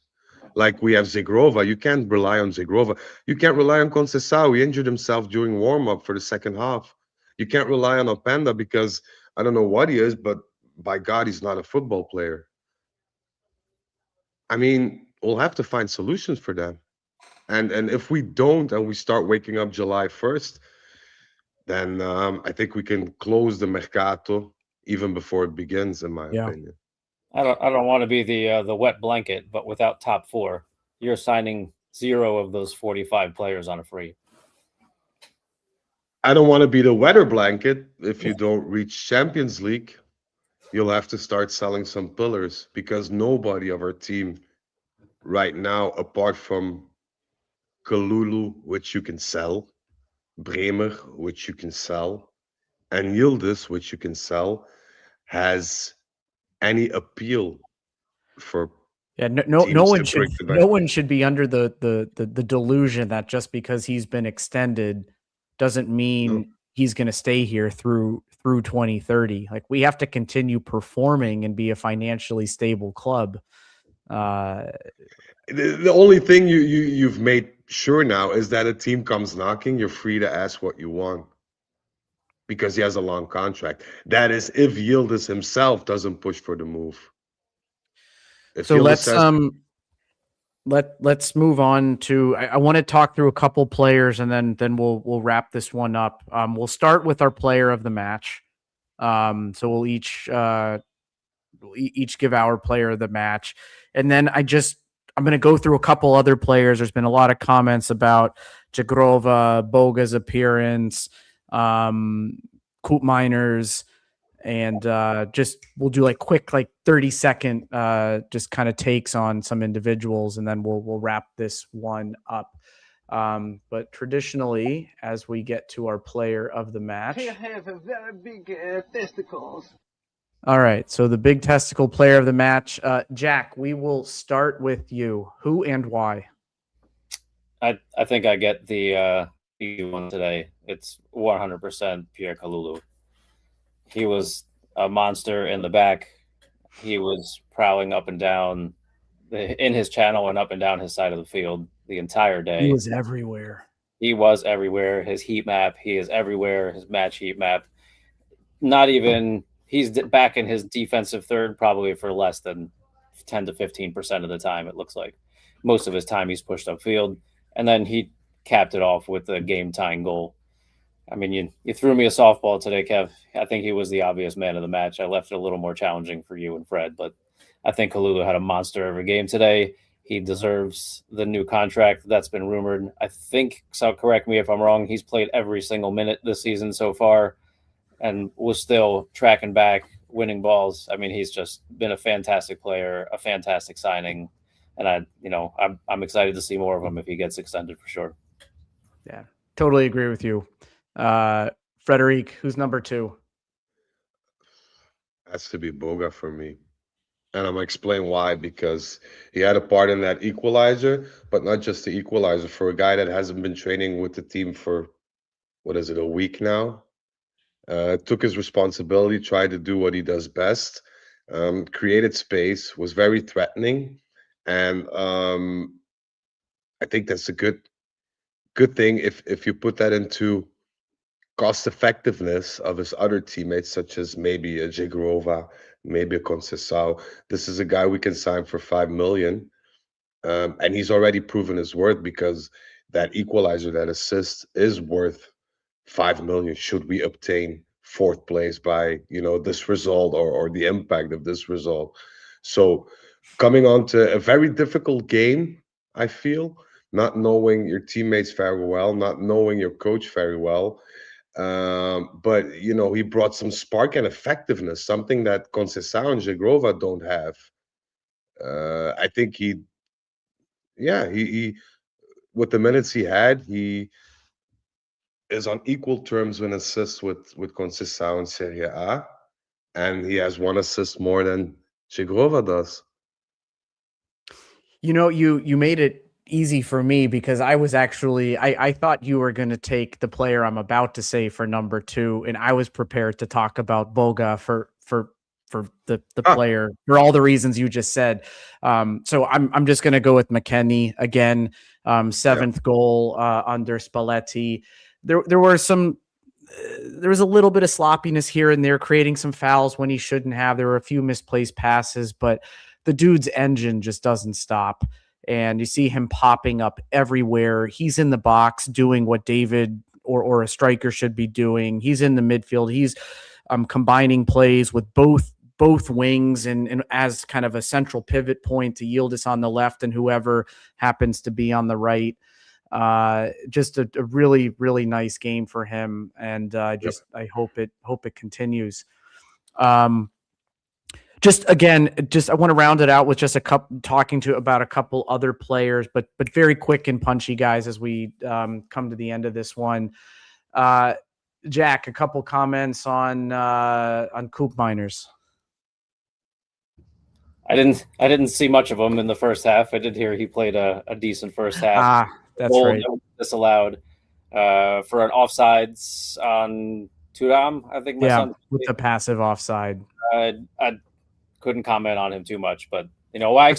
Like we have Zegrova. You can't rely on Zegrova. You can't rely on Conceição. He injured himself during warm-up for the second half. You can't rely on Openda because I don't know what he is, but by God, he's not a football player. I mean, we'll have to find solutions for them. And if we don't, and we start waking up July 1st, then I think we can close the Mercato even before it begins, in my opinion. I don't want to be the wet blanket, but without top four, you're signing 0 of those 45 players on a free. I don't want to be the weather blanket. If you don't reach Champions League, you'll have to start selling some pillars, because nobody of our team right now, apart from Kalulu, which you can sell, Bremer, which you can sell, and Yıldız, which you can sell, has any appeal for Yeah, no teams one to should break the bank. no one should be under the delusion that just because he's been extended doesn't mean he's going to stay here through 2030. Like, we have to continue performing and be a financially stable club. The only thing you've made sure now is that a team comes knocking, you're free to ask what you want, because he has a long contract. That is, if Yıldız himself doesn't push for the move. If So Yıldız let's move on to. I want to talk through a couple players, and then we'll wrap this one up. We'll start with our player of the match. So we'll each give our player of the match, and then I'm going to go through a couple other players. There's been a lot of comments about Jagrova, Boga's appearance, Coop Miners, and we'll do quick 30-second just kind of takes on some individuals, and then we'll wrap this one up. But traditionally, as we get to our player of the match, I have a very big testicles. All right, so the big testicle player of the match, Jack, we will start with you. Who and why? I think I get the one today. It's 100% Pierre Kalulu. He was a monster in the back. He was prowling up and down in his channel and up and down his side of the field the entire day. He was everywhere. He was everywhere. His heat map, he is everywhere. His match heat map. Not even, he's back in his defensive third probably for less than 10 to 15% of the time, it looks like. Most of his time he's pushed upfield. And then he capped it off with a game-tying goal. I mean, you threw me a softball today, Kev. I think he was the obvious man of the match. I left it a little more challenging for you and Fred, but I think Kalulu had a monster of a game today. He deserves the new contract that's been rumored. I think, so correct me if I'm wrong, he's played every single minute this season so far and was still tracking back, winning balls. I mean, he's just been a fantastic player, a fantastic signing, and I'm excited to see more of him if he gets extended for sure. Yeah, totally agree with you. Frederic, who's number 2? has to be Boga for me. And I'm going to explain why, because he had a part in that equalizer, but not just the equalizer. For a guy that hasn't been training with the team for, a week now, took his responsibility, tried to do what he does best, created space, was very threatening. And I think that's a good thing if you put that into cost effectiveness of his other teammates, such as maybe a Jagrova, maybe a Conceição. This is a guy we can sign for 5 million. And he's already proven his worth, because that equalizer, that assist, is worth 5 million should we obtain 4th place by, this result or the impact of this result. So coming on to a very difficult game, I feel, not knowing your teammates very well, not knowing your coach very well. But, he brought some spark and effectiveness, something that Conceição and Jagrova don't have. I think he with the minutes he had, he is on equal terms in assists with Conceição in Serie A, and he has 1 assist more than Jagrova does. You made it easy for me, because I was actually I thought you were going to take the player I'm about to say for number 2, and I was prepared to talk about Boga for the player for all the reasons you just said. So I'm just going to go with McKennie again. 7th goal under Spalletti. There was a little bit of sloppiness here and there, creating some fouls when he shouldn't have. There were a few misplaced passes, but the dude's engine just doesn't stop. And you see him popping up everywhere. He's in the box doing what David or a striker should be doing. He's in the midfield. He's combining plays with both both wings and as kind of a central pivot point to Yıldız on the left and whoever happens to be on the right. Just a really, really nice game for him. And I hope it continues. Just I want to round it out with just talking about a couple other players, but very quick and punchy, guys, as we come to the end of this one. Jack, a couple comments on Coop Miners. I didn't see much of him in the first half. I did hear he played a decent first half. That's right. Disallowed for an offsides on Turam, I think. With the passive offside. I couldn't comment on him too much, but I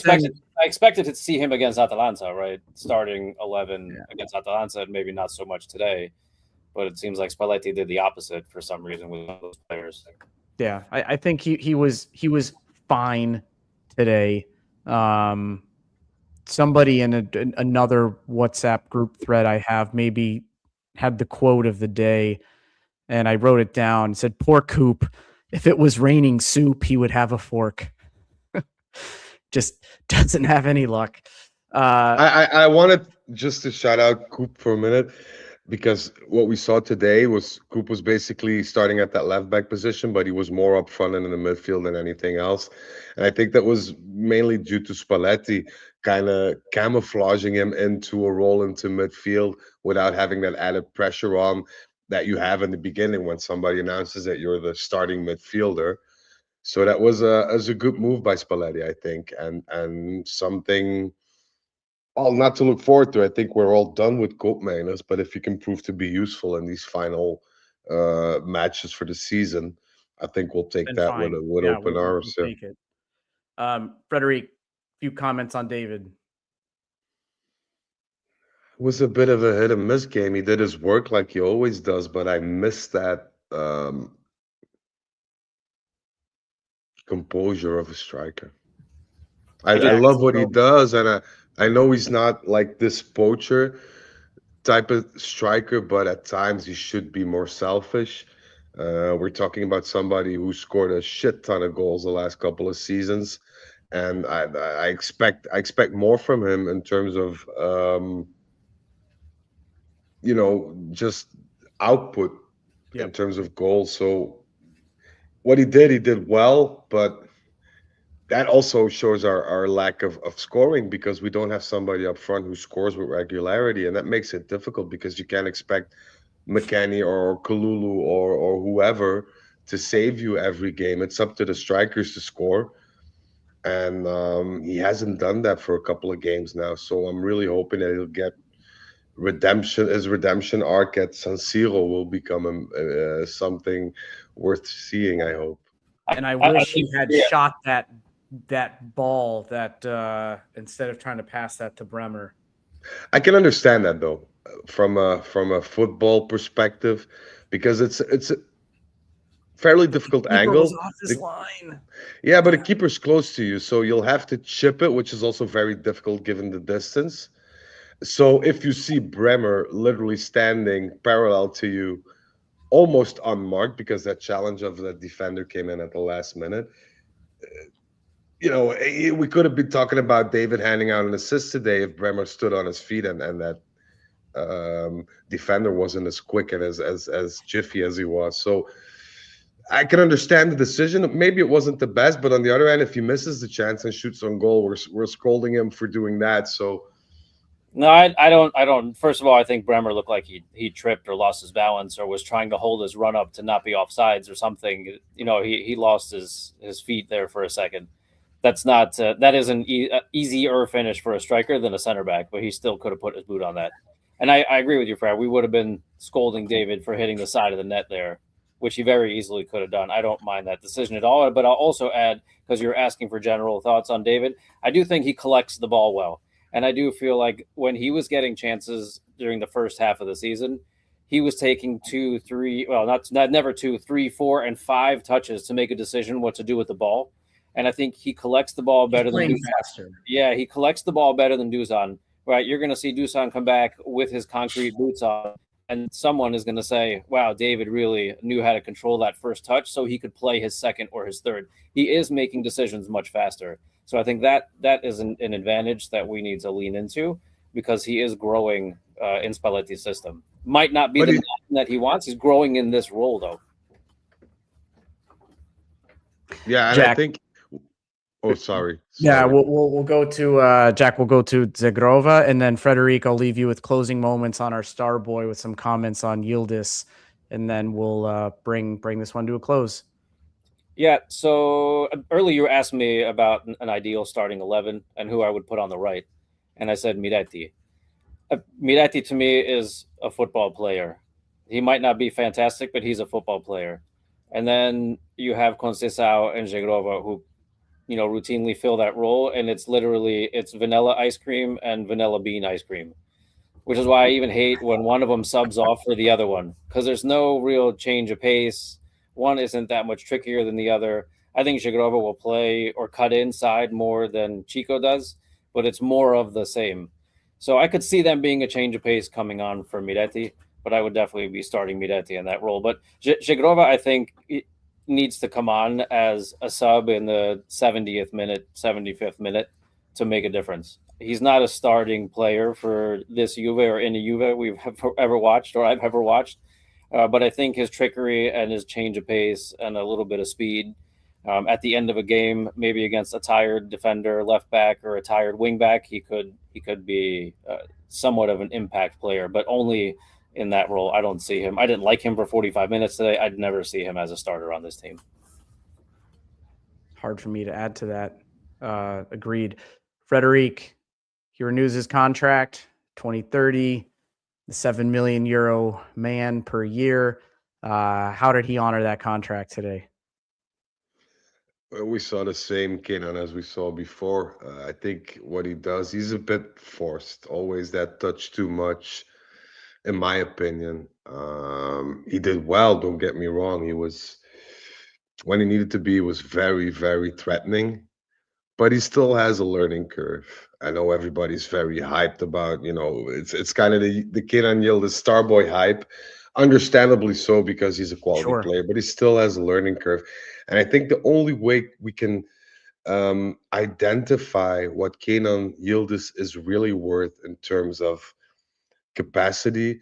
expected to see him against Atalanta, right? Starting 11 against Atalanta, and maybe not so much today. But it seems like Spalletti did the opposite for some reason with those players. Yeah, I think he was fine today. Somebody in another WhatsApp group thread I have maybe had the quote of the day, and I wrote it down. It said, "Poor Coop. If it was raining soup, he would have a fork." Just doesn't have any luck. I wanted just to shout out Coop for a minute, because what we saw today was Coop was basically starting at that left back position, but he was more up front and in the midfield than anything else. And I think that was mainly due to Spalletti kind of camouflaging him into a role into midfield without having that added pressure on that you have in the beginning when somebody announces that you're the starting midfielder. So that was a good move by Spalletti, I think, and something. Well, not to look forward to. I think we're all done with Koopmeiners, but if you can prove to be useful in these final matches for the season, I think we'll take that with open arms. We'll take it. Frederic, few comments on David. It was a bit of a hit and miss game. He did his work like he always does, but I missed that composure of a striker. I love what he does, and I know he's not like this poacher type of striker, but at times he should be more selfish. We're talking about somebody who scored a shit ton of goals the last couple of seasons, and I expect more from him in terms of just output in terms of goals. So what he did well, but that also shows our lack of scoring, because we don't have somebody up front who scores with regularity, and that makes it difficult because you can't expect McKennie or Kalulu or whoever to save you every game. It's up to the strikers to score, and he hasn't done that for a couple of games now. So I'm really hoping that he'll get redemption. His redemption arc at San Siro will become something worth seeing, I hope. And I wish he had shot that ball that instead of trying to pass that to Bremer. I can understand that though, from a football perspective, because it's a fairly difficult angle. Was off his line. Yeah, but the keeper's close to you, so you'll have to chip it, which is also very difficult given the distance. So if you see Bremer literally standing parallel to you, almost unmarked, because that challenge of the defender came in at the last minute. We could have been talking about David handing out an assist today if Bremer stood on his feet and that defender wasn't as quick and as jiffy as he was. So I can understand the decision. Maybe it wasn't the best, but on the other hand, if he misses the chance and shoots on goal, we're scolding him for doing that. So no, I don't. First of all, I think Bremer looked like he tripped or lost his balance or was trying to hold his run up to not be offsides or something. He lost his feet there for a second. That's not that is an easier finish for a striker than a center back, but he still could have put his boot on that. And I agree with you, Fred. We would have been scolding David for hitting the side of the net there, which he very easily could have done. I don't mind that decision at all. But I'll also add, because you're asking for general thoughts on David, I do think he collects the ball well. And I do feel like when he was getting chances during the first half of the season, he was taking 2, 3, well, not never 2, 3, 4, and 5 touches to make a decision what to do with the ball. And I think he collects the ball better than Dusan. Yeah, he collects the ball better than Dusan. Right, you're going to see Dusan come back with his concrete boots on And someone is going to say, wow, David really knew how to control that first touch so he could play his second or his third. He is making decisions much faster. So I think that is an advantage that we need to lean into, because he is growing in Spalletti's system. Might not be the man that he wants. He's growing in this role, though. Yeah, and Jack. I think. Oh, sorry. Yeah, we'll go to Jack. We'll go to Zagrova, and then Frederic, I'll leave you with closing moments on our star boy with some comments on Yıldız, and then we'll bring this one to a close. Yeah. So earlier you asked me about an ideal starting 11 and who I would put on the right, and I said Miretti. Miretti to me is a football player. He might not be fantastic, but he's a football player. And then you have Conceição and Zagrova, who routinely fill that role, and it's vanilla ice cream and vanilla bean ice cream, which is why I even hate when one of them subs off for the other one, because there's no real change of pace. One isn't that much trickier than the other. I think Zagrova will play or cut inside more than Chico does, but it's more of the same. So I could see them being a change of pace coming on for Miretti, but I would definitely be starting Miretti in that role. But Zagrova, I think, needs to come on as a sub in the 70th minute, 75th minute to make a difference. He's not a starting player for this Juve or any Juve we've ever watched or I've ever watched. But I think his trickery and his change of pace and a little bit of speed at the end of a game, maybe against a tired defender, left back, or a tired wing back, he could be somewhat of an impact player, but only in that role. I don't see him. I didn't like him for 45 minutes today. I'd never see him as a starter on this team. Hard for me to add to that. Agreed. Frederic, he renews his contract 2030, the €7 million man per year. How did he honor that contract today? We saw the same Kenan as we saw before. I think what he does, he's a bit forced. Always that touch too much, in my opinion. He did well, don't get me wrong. He was, when he needed to be, he was very, very threatening. But he still has a learning curve. I know everybody's very hyped about, it's kind of the Kenan Yıldız star boy hype. Understandably so, because he's a quality player, but he still has a learning curve. And I think the only way we can identify what Kenan Yıldız is really worth in terms of capacity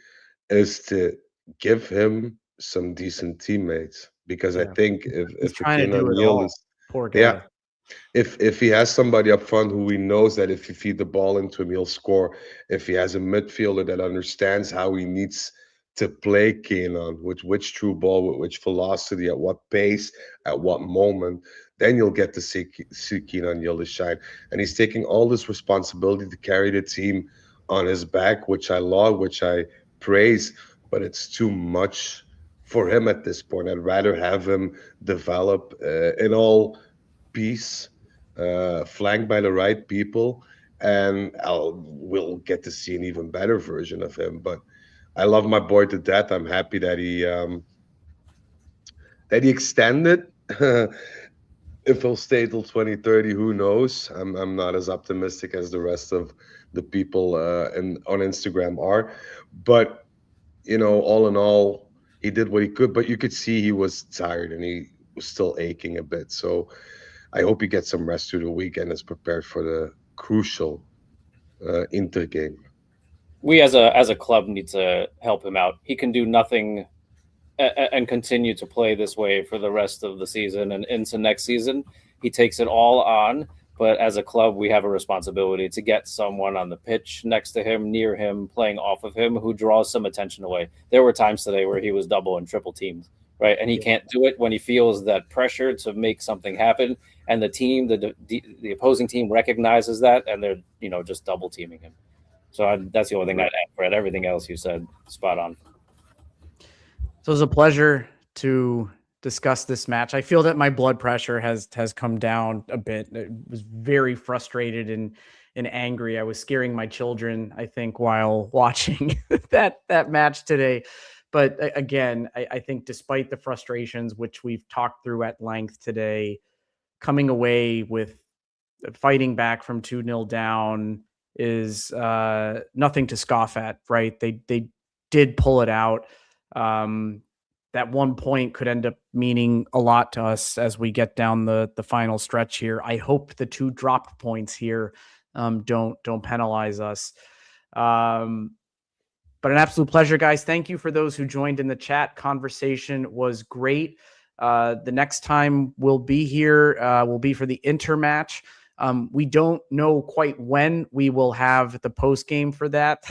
is to give him some decent teammates. Because I think if trying to do it Yıldız, poor guy. if he has somebody up front who he knows that if you feed the ball into him, he'll score. If he has a midfielder that understands how he needs to play Kenan, with which true ball, with which velocity, at what pace, at what moment, then you'll get to see Kenan Yıldız shine. And he's taking all this responsibility to carry the team on his back, which I love, which I praise, but it's too much for him at this point. I'd rather have him develop in all peace, flanked by the right people, and we'll get to see an even better version of him. But I love my boy to death. I'm happy that he extended. If he'll stay till 2030, who knows? I'm not as optimistic as the rest of the people on Instagram are. But all in all, he did what he could. But you could see he was tired and he was still aching a bit. So I hope he gets some rest through the week and is prepared for the crucial Inter game. We as a club need to help him out. He can do nothing and continue to play this way for the rest of the season and into next season. He takes it all on, but as a club, we have a responsibility to get someone on the pitch next to him, near him, playing off of him, who draws some attention away. There were times today where he was double and triple teamed, right? And he can't do it when he feels that pressure to make something happen. And the team, the opposing team recognizes that, and they're, just double teaming him. So that's the only thing I'd add, Fred. Everything else you said, spot on. So it was a pleasure to discuss this match. I feel that my blood pressure has come down a bit. I was very frustrated and angry. I was scaring my children, I think, while watching that match today. But again, I think despite the frustrations, which we've talked through at length today, coming away with fighting back from 2-0 down is nothing to scoff at, right? They did pull it out. That 1 point could end up meaning a lot to us as we get down the final stretch here. I hope the 2 drop points here don't penalize us. But an absolute pleasure, guys. Thank you for those who joined in the chat. Conversation was great. The next time we'll be here will be for the Inter match. We don't know quite when we will have the post game for that.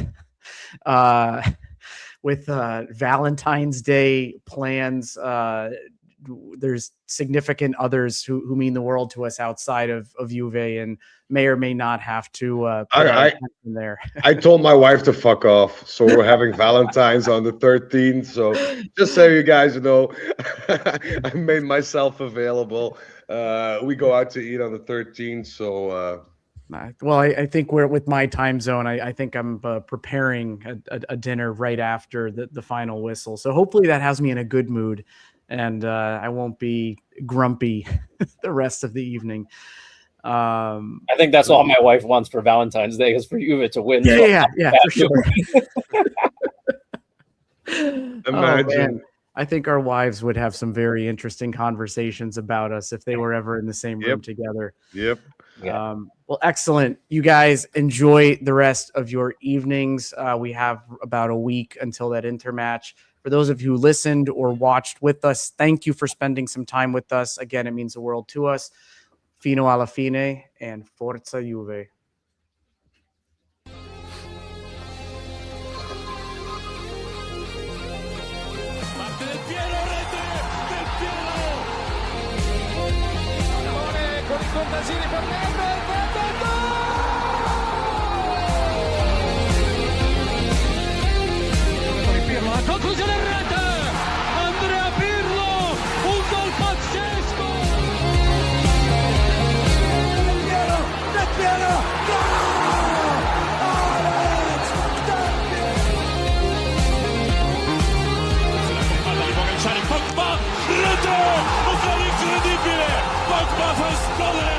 With Valentine's Day plans, there's significant others who mean the world to us outside of Juve and may or may not have to put our attention there. I told my wife to fuck off, so we're having Valentine's on the 13th. So just so you guys know, I made myself available. We go out to eat on the 13th, so well, I think we're with my time zone. I think I'm preparing a dinner right after the final whistle. So hopefully that has me in a good mood and I won't be grumpy the rest of the evening. I think that's all my wife wants for Valentine's Day is for Juve to win. Yeah, for sure. Imagine. I think our wives would have some very interesting conversations about us if they were ever in the same room together. Yep. Yeah. Well, excellent. You guys enjoy the rest of your evenings. We have about a week until that Inter match. For those of you who listened or watched with us, thank you for spending some time with us. Again, it means the world to us. Fino alla fine and Forza Juve. Contadini per Pirlo, la conclusione in rete, Andrea Pirlo, un gol pazzesco. Del Piero, Alex, Del Piero. Palla di Pogacar, Pogba, rete, un gol incredibile, Pogba fa esplodere